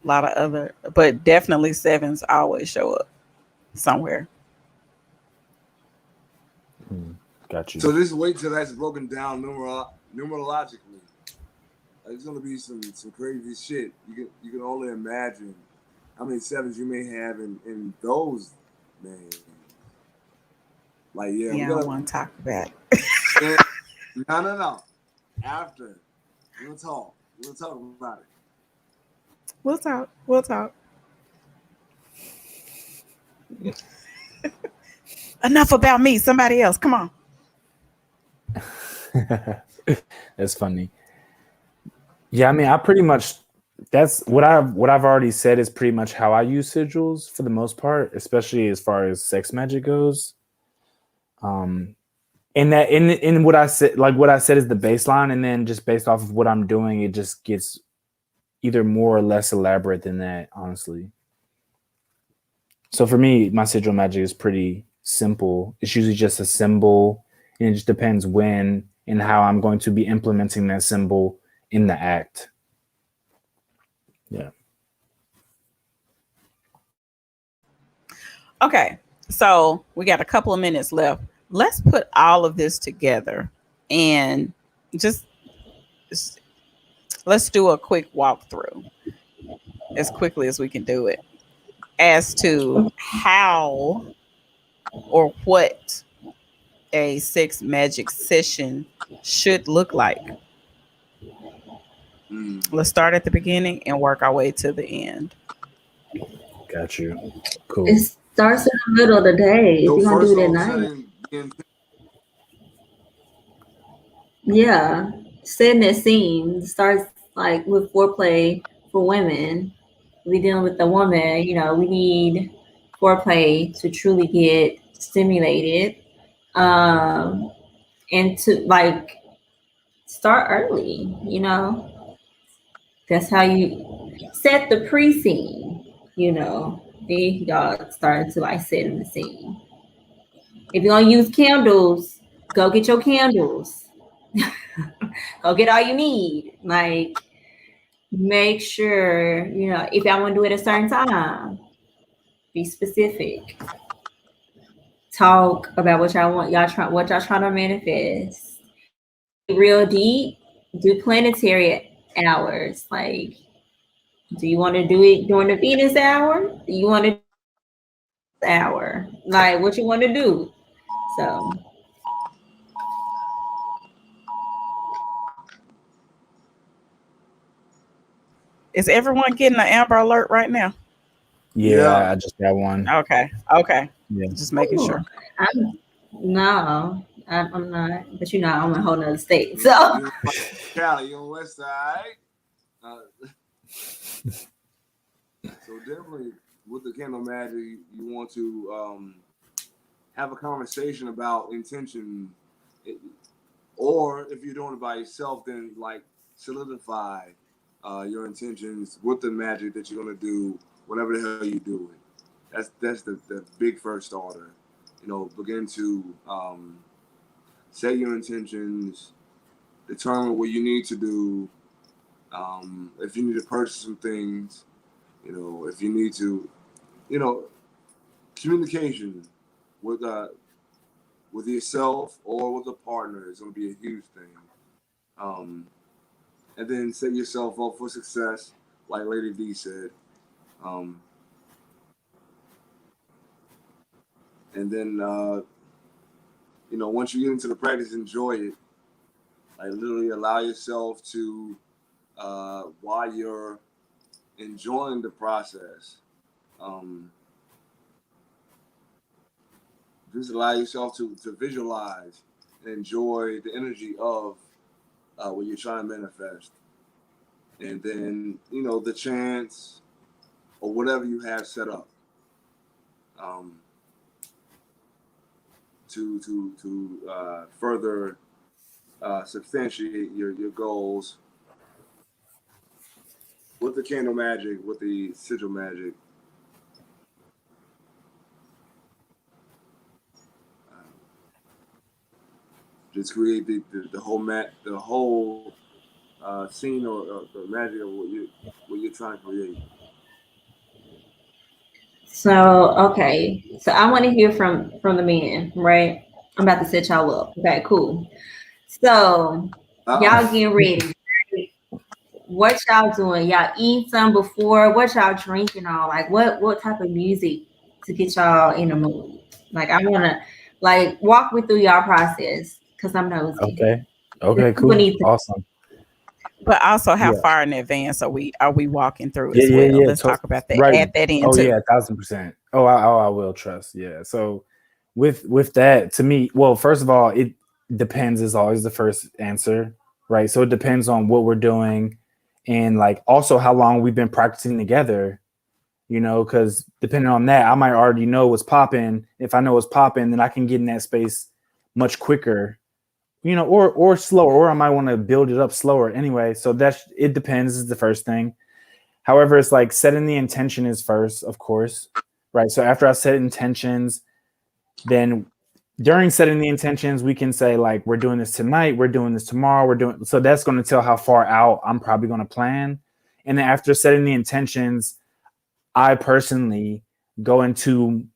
a lot of other, but definitely sevens always show up somewhere. Got you. So just wait till that's broken down numerologically. Like, it's gonna be some crazy shit. You can only imagine how many sevens you may have in those names. Like, yeah, we're Yeah, I don't gonna. want to talk about And, no. After we'll talk. We'll talk about it. We'll talk. We'll talk. Enough about me. Somebody else. Come on. That's funny. Yeah, I mean, I pretty much that's what I've already said is pretty much how I use sigils for the most part, especially as far as sex magic goes. And that in what I said is the baseline, and then just based off of what I'm doing, it just gets either more or less elaborate than that, honestly. So for me, my sigil magic is pretty simple. It's usually just a symbol, and it just depends when and how I'm going to be implementing that symbol in the act. Yeah. Okay. So we got a couple of minutes left. Let's put all of this together and just let's do a quick walkthrough as quickly as we can do it as to how or what a sex magic session should look like. Let's start at the beginning and work our way to the end. Got you. It Cool. starts in the middle of the day. If So you're gonna do first it at off, night, setting the intent. yeah, setting that scene starts like with foreplay for women. We dealing with the woman, we need foreplay to truly get stimulated, um, and to like start early. That's how you set the pre-scene. Then y'all starting to like set in the scene. If you're gonna use candles, go get your candles. Go get all you need. Like, make sure, if y'all want to do it at a certain time, be specific. Talk about what y'all want, what y'all trying to manifest. Real deep, do planetary hours. Like, do you want to do it during the Venus hour? Do you want to do the hour? Like, what you want to do? So, Is everyone getting an Amber Alert right now? Yeah, Yeah. I just got one. Okay. Okay. Yeah. Just making sure. no, I'm not. But I'm in a whole nother state. So, Cali on West Side. So definitely with the candle magic, you want to have a conversation about intention, or if you're doing it by yourself, then like solidify your intentions with the magic that you're gonna do, whatever the hell you do it. That's the big first order. Begin to set your intentions, determine what you need to do. If you need to purchase some things, if you need to, you know, communication with with yourself or with a partner is going to be a huge thing. Um, and then set yourself up for success, like Lady D said. Um, and then, once you get into the practice, enjoy it. Like literally allow yourself to, while you're enjoying the process, um, just allow yourself to visualize and enjoy the energy of what you're trying to manifest. And then, the chance or whatever you have set up. Um, to further substantiate your goals with the candle magic, with the sigil magic. Just create the whole scene or the magic of what you're trying to create. So okay, so I want to hear from the men, right? I'm about to set y'all up. Okay, cool. So y'all getting ready. What y'all doing? Y'all eat some before? What y'all drinking on? Like what type of music to get y'all in the mood? Like I wanna like walk me through y'all process because I'm nosy. Okay, People cool, need to. awesome. But also, how Yeah, far in advance are we walking through as well? yeah. Let's talk about that. Right. Add that in Oh too. yeah, 1,000%. Oh, I will trust. Yeah. So with that, to me, well, first of all, it depends is always the first answer, right? So it depends on what we're doing, and like also how long we've been practicing together. Because depending on that, I might already know what's popping. If I know what's popping, then I can get in that space much quicker. Or slower, or I might want to build it up slower anyway. So it depends is the first thing. However, it's like setting the intention is first, of course, right? So after I set intentions, then during setting the intentions, we can say like, we're doing this tonight, we're doing this tomorrow, so that's going to tell how far out I'm probably going to plan. And then after setting the intentions, I personally go into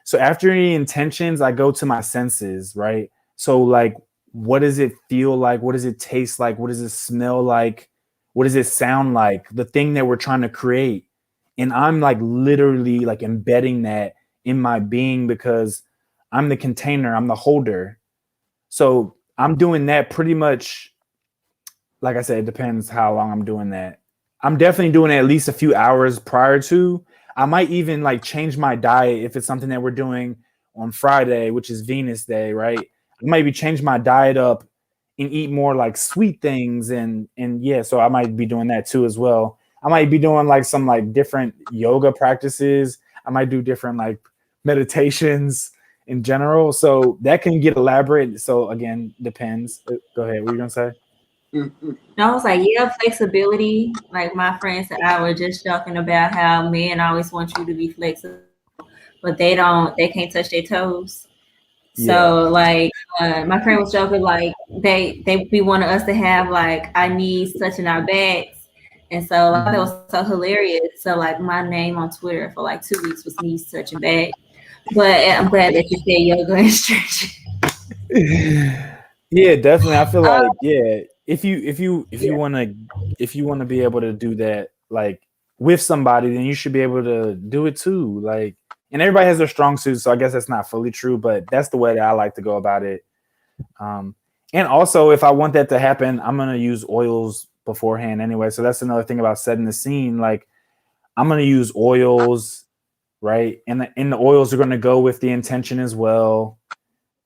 so after the intentions, I go to my senses, right? So like, what does it feel like? What does it taste like? What does it smell like? What does it sound like? The thing that we're trying to create. And I'm like literally like embedding that in my being because I'm the container, I'm the holder. So I'm doing that pretty much. Like I said, it depends how long I'm doing that. I'm definitely doing it at least a few hours prior to. I might even like change my diet if it's something that we're doing on Friday, which is Venus Day, right? I might be change my diet up and eat more like sweet things and yeah, so I might be doing that too as well. I might be doing like some like different yoga practices. I might do different like meditations in general. So that can get elaborate. So again, depends. Go ahead. What are you gonna say? I was like, yeah, flexibility. Like my friends and I were just joking about how men always want you to be flexible, but they can't touch their toes. Yeah. So like my friend was joking like they be wanting us to have like our knees touching our backs. And so like, that was so hilarious. So like my name on Twitter for like 2 weeks was knees touching back. But I'm glad that you said yoga and stretching. Yeah, definitely. I feel like if you want to be able to do that like with somebody, then you should be able to do it too. Like, and everybody has their strong suits, so I guess that's not fully true, but that's the way that I like to go about it. And also, if I want that to happen, I'm gonna use oils beforehand anyway. So that's another thing about setting the scene. Like, I'm gonna use oils, right? And the oils are gonna go with the intention as well.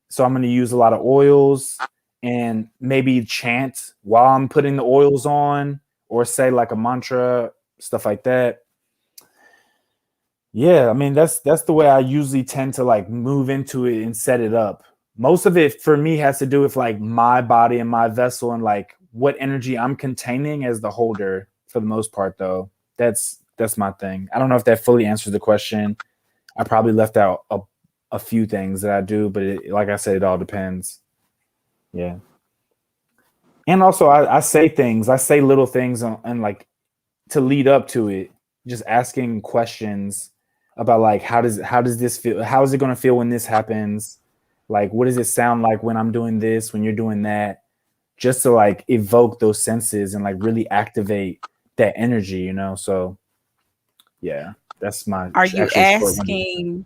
So I'm going to use a lot of oils and maybe chant while I'm putting the oils on or say like a mantra, stuff like that. Yeah, I mean that's the way I usually tend to like move into it and set it up. Most of it for me has to do with like my body and my vessel and like what energy I'm containing as the holder for the most part though. That's my thing. I don't know if that fully answers the question. I probably left out a few things that I do, but like I said, it all depends. Yeah. And also I say things, I say little things and like to lead up to it, just asking questions about like, how does this feel? How is it going to feel when this happens? Like, what does it sound like when I'm doing this, when you're doing that? Just to like evoke those senses and like really activate that energy, So yeah, that's my Are you actual short one. asking?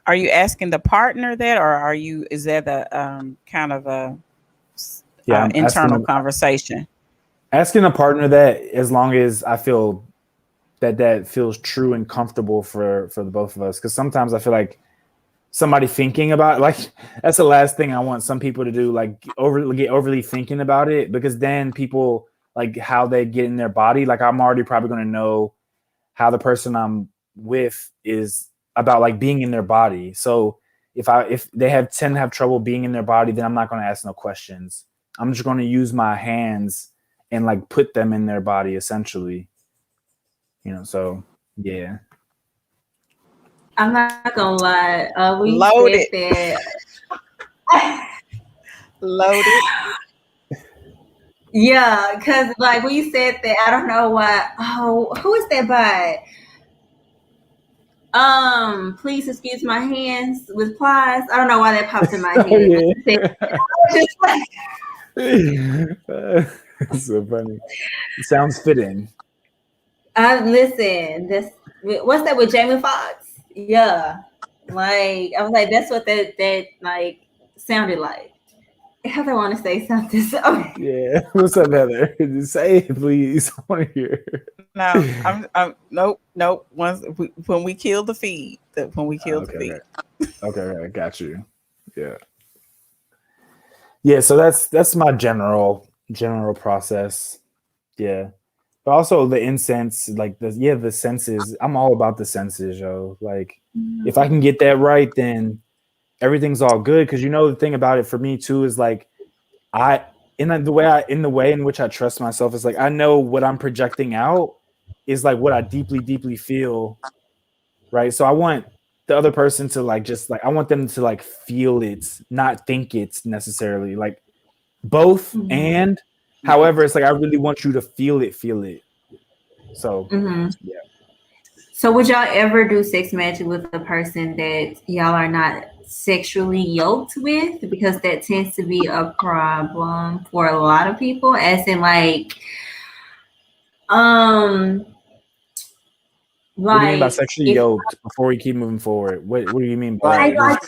Are you asking the partner that, or is that the kind of a Yeah, I'm internal conversation? asking a partner that as long as I feel that feels true and comfortable for the both of us. Because sometimes I feel like somebody thinking about like that's the last thing I want some people to do, like get overly thinking about it, because then people like how they get in their body. Like I'm already probably going to know how the person I'm with is about like being in their body. So if they tend to have trouble being in their body, then I'm not going to ask no questions. I'm just going to use my hands and like put them in their body essentially. So yeah. I'm not gonna lie. We Loaded. said that. Loaded. Yeah, because like when you said that, I don't know why. Oh, who is that by? Please excuse my hands with plies. I don't know why that popped in my head. Just like, It's so funny. It sounds fitting. listen, what's that with Jamie Foxx? Yeah, like I was like, that's what that like sounded like. Heather want to say something. So Yeah. What's up, Heather? Just say it, please. I want to hear. No, I'm nope. When we kill the feed, when we kill the feed. Okay, got you. Yeah. Yeah, so that's my general process. Yeah. But also the incense, like the senses. I'm all about the senses, yo. Like if I can get that right, then everything's all good. Because the thing about it for me too is like in the way in which I trust myself is like I know what I'm projecting out is like what I deeply, deeply feel. Right. So I want the other person to like just like I want them to like feel it, not think it's necessarily like both. And however, it's like I really want you to feel it. So yeah. So would y'all ever do sex magic with a person that y'all are not sexually yoked with? Because that tends to be a problem for a lot of people, as in like what do you mean by sexually yoked? Before we keep moving forward, what do you mean by that? Like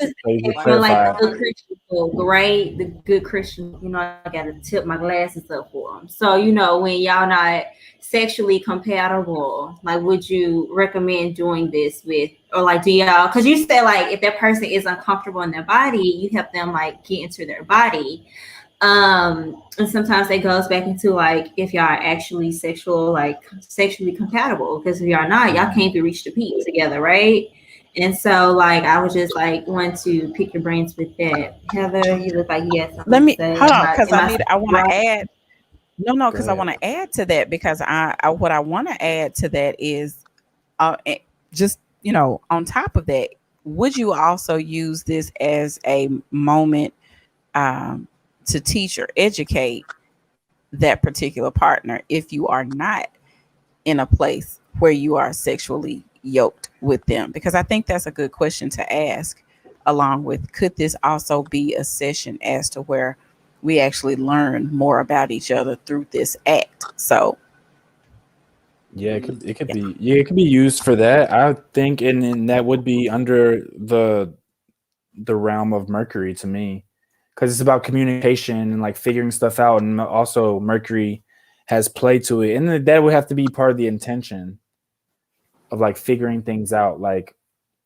good Christian folk, right? The good Christian, I gotta tip my glasses up for them. So when y'all not sexually compatible, like would you recommend doing this with, or like do y'all? Because you said like if that person is uncomfortable in their body, you help them like get into their body. And sometimes it goes back into like if y'all are actually sexually compatible, because if y'all not, y'all can't be reached to peak together, right? And so like I would just like want to pick your brains with that. Heather, you look like you had something Let me to say. hold on, because I want to add. No, because I want to add to that, because what I want to add to that is just on top of that, would you also use this as a moment to teach or educate that particular partner if you are not in a place where you are sexually yoked with them? Because I think that's a good question to ask, along with, could this also be a session as to where we actually learn more about each other through this act? So yeah, it could be used for that, I think, and that would be under the realm of Mercury to me, because it's about communication and like figuring stuff out, and also Mercury has play to it, and that would have to be part of the intention of like figuring things out, like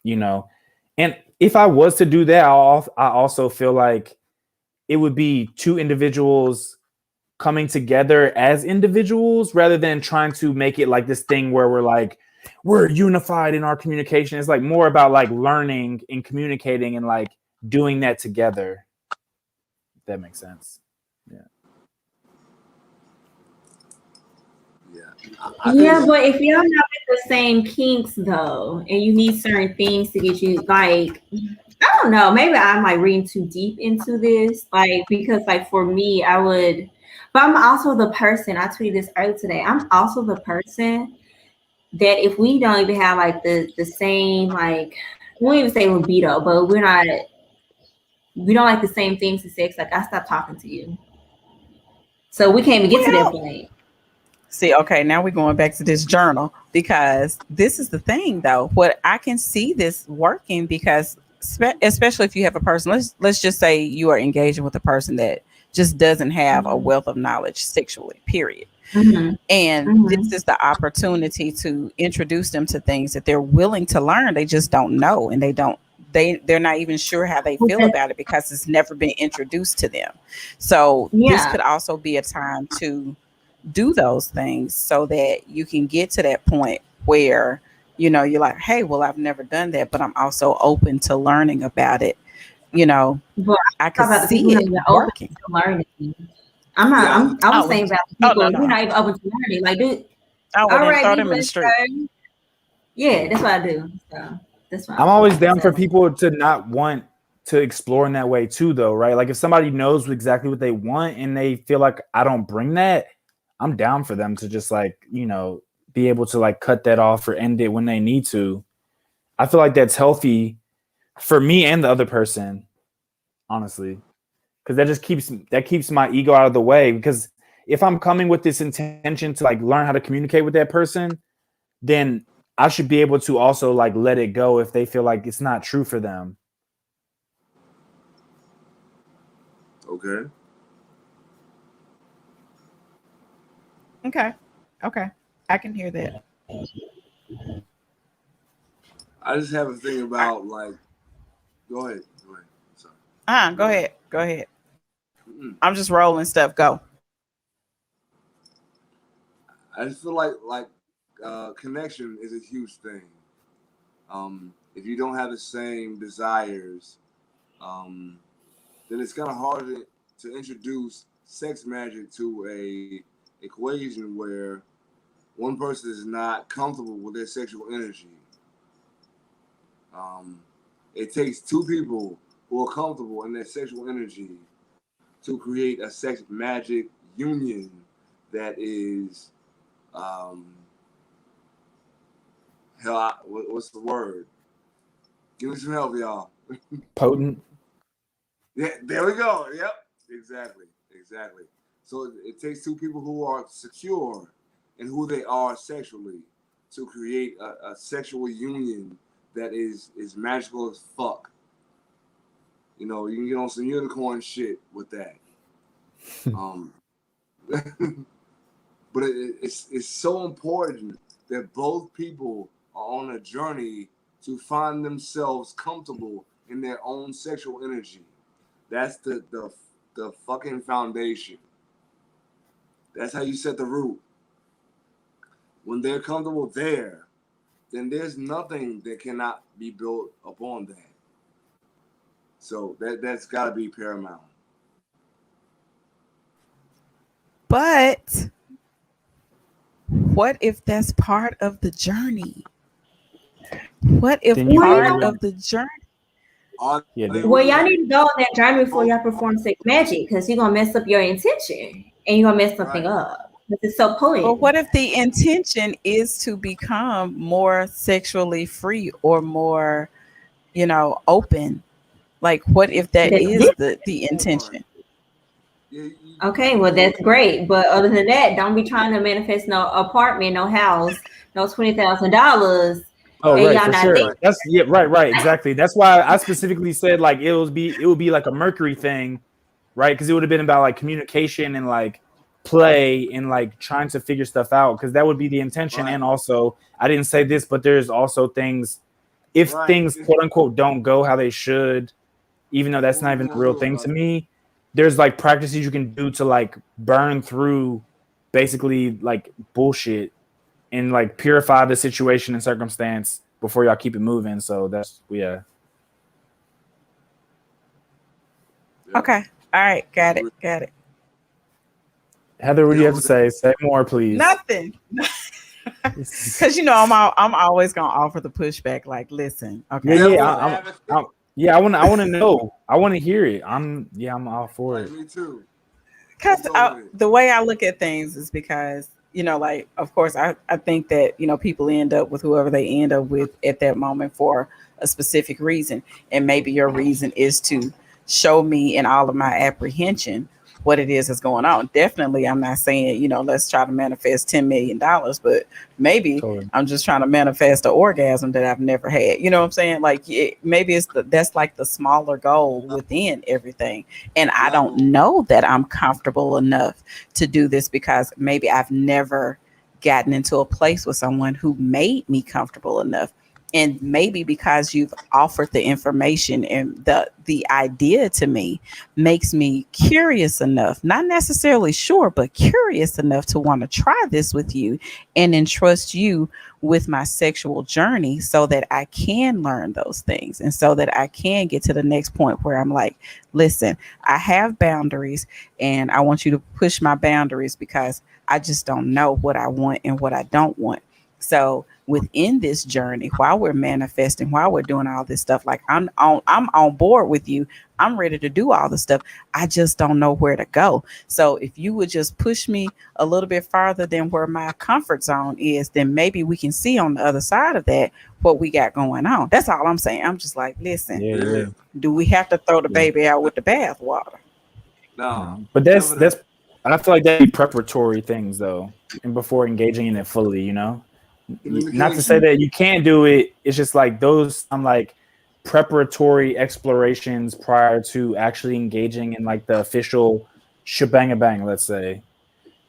and if I was to do that, I also feel like it would be two individuals coming together as individuals rather than trying to make it like this thing where we're unified in our communication. It's like more about like learning and communicating and like doing that together. If that makes sense. Yeah. Yeah, but if you're not with the same kinks though, and you need certain things to get you like, I don't know, maybe I'm like reading too deep into this, like because like for me, I would, but I'm also the person, I tweeted this earlier today, I'm also the person that if we don't even have like the same, like we won't even say libido, but we don't like the same things in sex, like I stop talking to you. So we can't even get to that point. See, okay, now we're going back to this journal, because this is the thing though. What I can see this working, because especially if you have a person, let's just say you are engaging with a person that just doesn't have a wealth of knowledge sexually, period. And this is the opportunity to introduce them to things that they're willing to learn. They just don't know, and they're not even sure how they feel about it because it's never been introduced to them. So this could also be a time to do those things so that you can get to that point where you're like, hey, well, I've never done that, but I'm also open to learning about it. You know, But I I'm could talking about the people see who are it even open working. to learning. I'm not. Yeah, I was Oh, saying about the oh no, people who are no. not even open to learning. Like, dude, Oh, well, all then right, throw be them in the blessed, street. sir. Yeah, that's what I do. So that's I'm why always I was down for asking. people to not want to explore in that way too, though, right? Like if somebody knows exactly what they want and they feel like I don't bring that, I'm down for them to just like, be able to like cut that off or end it when they need to. I feel like that's healthy for me and the other person, honestly, because that keeps my ego out of the way. Because if I'm coming with this intention to like learn how to communicate with that person, then I should be able to also like let it go if they feel like it's not true for them. okay. Okay. Okay. I can hear that. I just have a thing about like. Go ahead. Go ahead. Sorry. Go ahead. Go ahead. Mm-mm. I'm just rolling stuff. Go. I just feel like connection is a huge thing. If you don't have the same desires, um, then it's kind of hard to introduce sex magic to a equation where one person is not comfortable with their sexual energy. Um, it takes two people who are comfortable in their sexual energy to create a sex magic union that is, um, what's the word? Give me some help, y'all. Potent. Yeah, there we go. Yep, exactly. So it takes two people who are secure in who they are sexually to create a sexual union that is magical as fuck. You know, you can get on some unicorn shit with that. Um, but it's so important that both people are on a journey to find themselves comfortable in their own sexual energy. That's the fucking foundation. That's how you set the root. When they're comfortable there, then there's nothing that cannot be built upon that. So that's got to be paramount. But what if that's part of the journey? What if Then you Well, you part know, can, of the journey? Are yeah. they well, y'all willing? need to go on that journey before y'all perform sex magic because you're gonna mess up your intention and you're gonna mess something Right. up. Because it's so But potent. what if the intention is to become more sexually free or more, open? Like, what if that That's is it. the Hold on. intention? Yeah, Okay, well that's great. But other than that, don't be trying to manifest no apartment, no house, no $20,000, Oh, right, and right, y'all for not there. sure. That's yeah, right, exactly. That's why I specifically said like it would be like a Mercury thing, right? Because it would have been about like communication and like play and like trying to figure stuff out. Because that would be the intention. right, And also, I didn't say this, but there's also things if right. things quote unquote don't go how they should, even though that's not even a real thing to me. There's like practices you can do to like burn through basically like bullshit and like purify the situation and circumstance before y'all keep it moving. So that's yeah. Yeah. Okay. All right. Got it. Got it. Heather, what do you have to Dealing with say? Say more, please. Nothing. Because I'm always gonna offer the pushback. Like, listen, Yeah, okay. devil's yeah. advocate. Yeah. I want to know. I want to hear it. I'm all for Right, it. me too. Because Let's go with it. the way I look at things is because, like, of course, I think that, people end up with whoever they end up with at that moment for a specific reason. And maybe your reason is to show me in all of my apprehension what it is that's going on. Definitely, I'm not saying, let's try to manifest $10 million, but maybe Totally. I'm just trying to manifest an orgasm that I've never had. You know what I'm saying? Like, maybe that's like the smaller goal within everything. And I don't Level. know that I'm comfortable enough to do this because maybe I've never gotten into a place with someone who made me comfortable enough. And maybe because you've offered the information and the idea to me makes me curious enough, not necessarily sure, but curious enough to want to try this with you and entrust you with my sexual journey so that I can learn those things and so that I can get to the next point where I'm like, listen, I have boundaries and I want you to push my boundaries because I just don't know what I want and what I don't want. So within this journey, while we're manifesting, while we're doing all this stuff, like I'm on board with you. I'm ready to do all the stuff. I just don't know where to go. So if you would just push me a little bit farther than where my comfort zone is, then maybe we can see on the other side of that what we got going on. That's all I'm saying. I'm just like, listen, Yeah. do we have to throw the Yeah. baby out with the bathwater? No, But that's I feel like that'd be preparatory things though, and before engaging in it fully, you know. Not to say that you can't do it. It's just like those. I'm like preparatory explorations prior to actually engaging in like the official shebang bang. Let's say.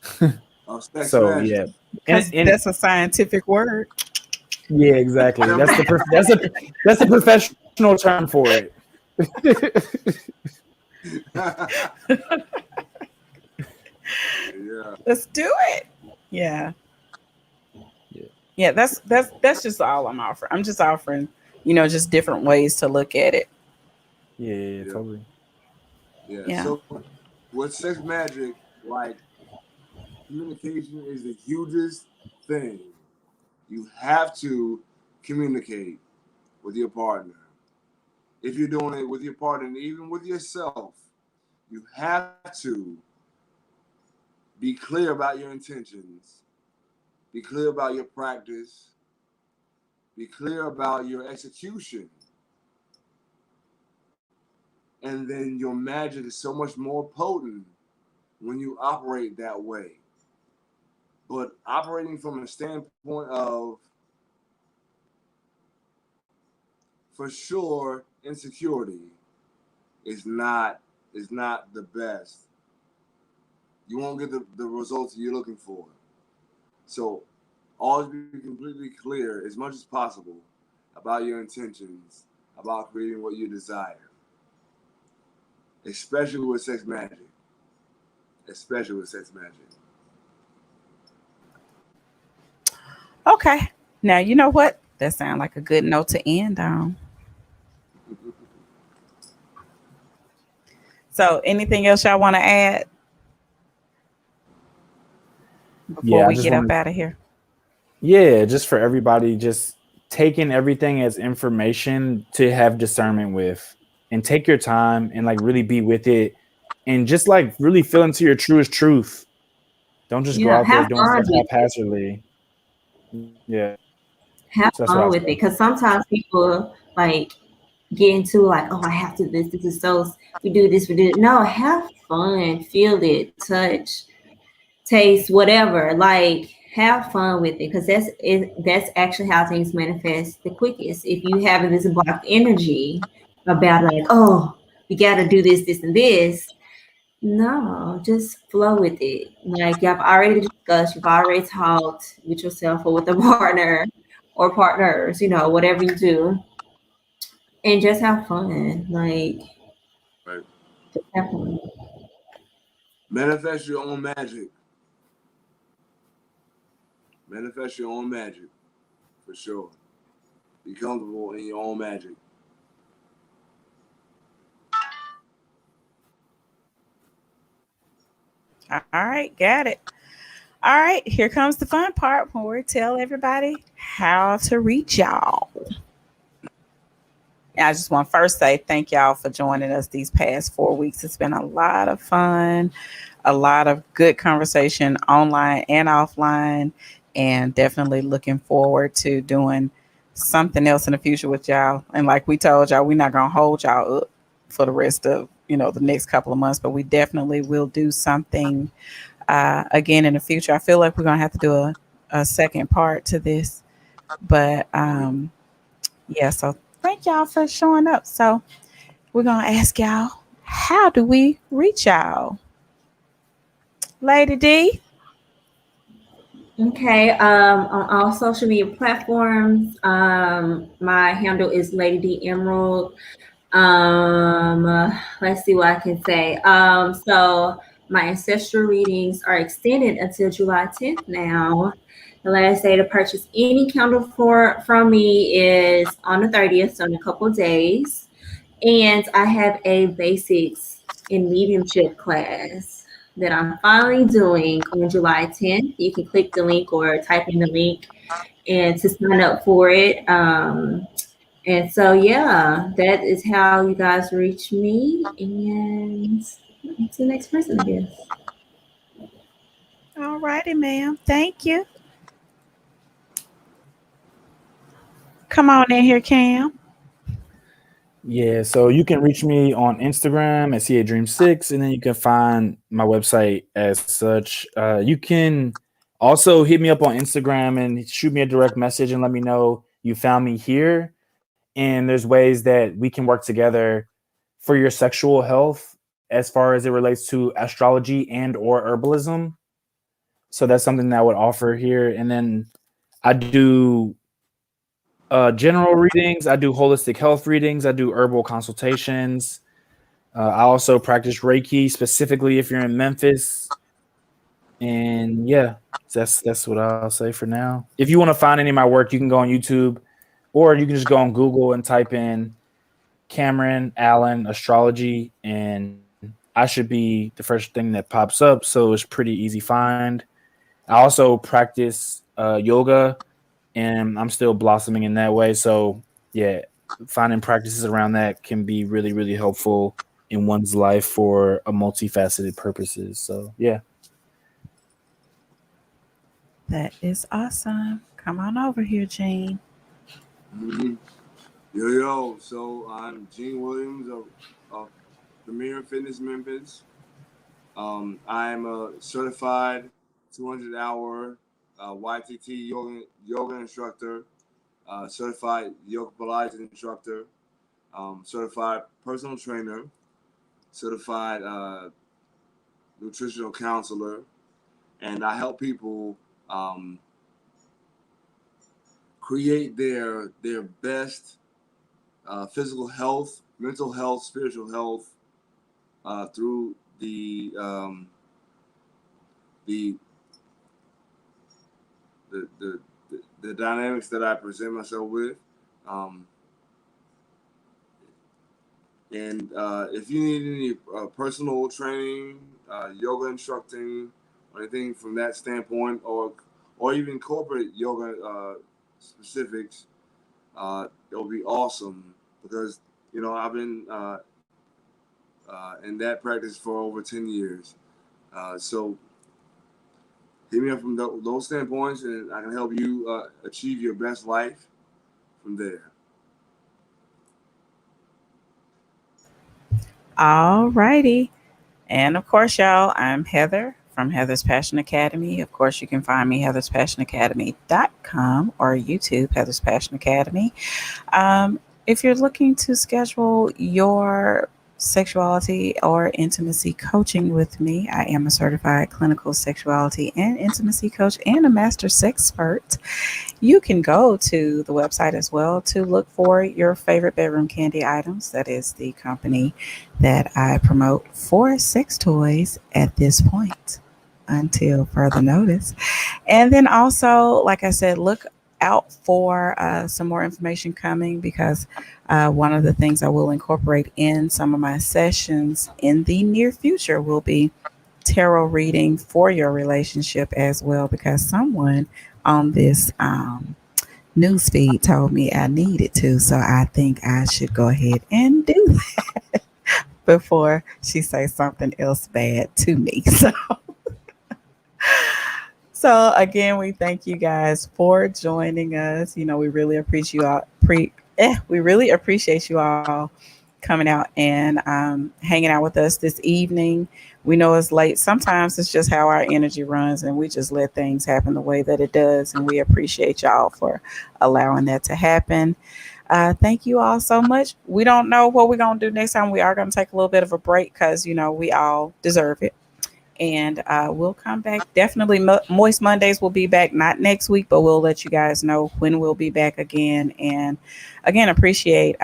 Sex So magic. yeah, Because that's a scientific word. yeah, exactly. That's the professional term for it. Yeah. Let's do it. Yeah. Yeah, that's just all I'm offering. I'm just offering, just different ways to look at it. Yeah, totally. Yeah. So with Sex Magic, like communication is the hugest thing. You have to communicate with your partner. If you're doing it with your partner and even with yourself, you have to be clear about your intentions, be clear about your practice, be clear about your execution. And then your magic is so much more potent when you operate that way. But operating from a standpoint of, for sure, insecurity is not the best. You won't get the results you're looking for. So always be completely clear as much as possible about your intentions, about creating what you desire. Especially with sex magic. Especially with sex magic. Okay. Now, you know what? That sounds like a good note to end on. So, anything else y'all want to add before we get up out of here? Yeah, just for everybody, just taking everything as information to have discernment with, and take your time and like really be with it, and just like really feel into your truest truth. Don't just go out there doing stuff haphazardly. Yeah. Have fun with it, because sometimes people like get into like, oh, I have to do this. This is so, we do this, we do it. No, have fun, feel it, touch, taste, whatever. Like, have fun with it, because that's actually how things manifest the quickest. If you have this blocked energy about like, oh, you got to do this, this, and this. No, just flow with it. Like, you've already discussed, you've already talked with yourself or with a partner or partners, whatever you do, and just have fun. Like, right. Just have fun. Manifest your own magic. Manifest your own magic, for sure. Be comfortable in your own magic. All right, got it. All right, here comes the fun part when we tell everybody how to reach y'all. I just want to first say thank y'all for joining us these past 4 weeks. It's been a lot of fun, a lot of good conversation online and offline, and definitely looking forward to doing something else in the future with y'all. And like we told y'all, we're not going to hold y'all up for the rest of, the next couple of months, but we definitely will do something again in the future. I feel like we're going to have to do a second part to this, but yeah, so thank y'all for showing up. So we're going to ask y'all, how do we reach y'all? Lady D? Okay. On all social media platforms, my handle is Lady D Emerald. Let's see what I can say. So my ancestral readings are extended until July 10th now. The last day to purchase any candle from me is on the 30th, so in a couple of days. And I have a basics in mediumship class that I'm finally doing on July 10th. You can click the link or type in the link and to sign up for it. And so, yeah, that is how you guys reach me. And to the next person, I guess. All righty, ma'am. Thank you. Come on in here, Cam. Yeah, so you can reach me on Instagram at CADream6, and then you can find my website as such. You can also hit me up on Instagram and shoot me a direct message and let me know you found me here. And there's ways that we can work together for your sexual health as far as it relates to astrology and or herbalism. So that's something that I would offer here. And then I do general readings. I do holistic health readings. I do herbal consultations. I also practice Reiki specifically if you're in Memphis. And yeah, that's what I'll say for now. If you want to find any of my work, you can go on YouTube, or you can just go on Google and type in Cameron Allen astrology, and I should be the first thing that pops up. So it's pretty easy find. I also practice yoga, and I'm still blossoming in that way. So yeah, finding practices around that can be really, really helpful in one's life for a multifaceted purposes. So yeah. That is awesome. Come on over here, Gene. Mm-hmm. Yo. So I'm Gene Williams of Premier Fitness Memphis. I'm a certified 200-hour YTT yoga instructor, certified yoga Pilates instructor, certified personal trainer, certified nutritional counselor, and I help people create their best physical health, mental health, spiritual health through the dynamics that I present myself with. And if you need any personal training, yoga instructing, or anything from that standpoint, or even corporate yoga specifics, it'll be awesome because I've been in that practice for over 10 years. So hit me up from those standpoints, and I can help you achieve your best life from there. All righty. And of course, y'all, I'm Heather from Heather's Passion Academy. Of course, you can find me heatherspassionacademy.com or YouTube, Heather's Passion Academy. If you're looking to schedule your sexuality or intimacy coaching with me, I am a certified clinical sexuality and intimacy coach and a master sexpert. You can go to the website as well to look for your favorite bedroom candy items. That is the company that I promote for sex toys at this point until further notice. And then also, like I said, look out for some more information coming because one of the things I will incorporate in some of my sessions in the near future will be tarot reading for your relationship as well, because someone on this newsfeed told me I needed to. So I think I should go ahead and do that before she says something else bad to me. So again, we thank you guys for joining us. We really appreciate you all. We really appreciate you all coming out and hanging out with us this evening. We know it's late. Sometimes it's just how our energy runs, and we just let things happen the way that it does. And we appreciate y'all for allowing that to happen. Thank you all so much. We don't know what we're going to do next time. We are going to take a little bit of a break because, we all deserve it. And we'll come back. Definitely, Moist Mondays will be back, not next week, but we'll let you guys know when we'll be back again. And again, appreciate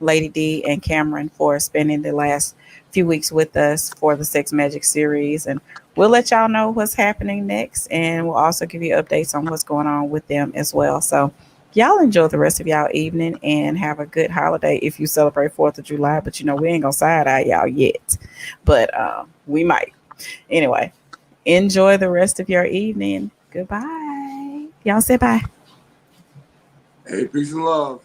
Lady D and Cameron for spending the last few weeks with us for the Sex Magick series. And we'll let y'all know what's happening next. And we'll also give you updates on what's going on with them as well. So y'all enjoy the rest of y'all evening and have a good holiday if you celebrate 4th of July. But we ain't gonna side eye y'all yet. But we might. Anyway, enjoy the rest of your evening. Goodbye. Y'all say bye. Hey, peace and love.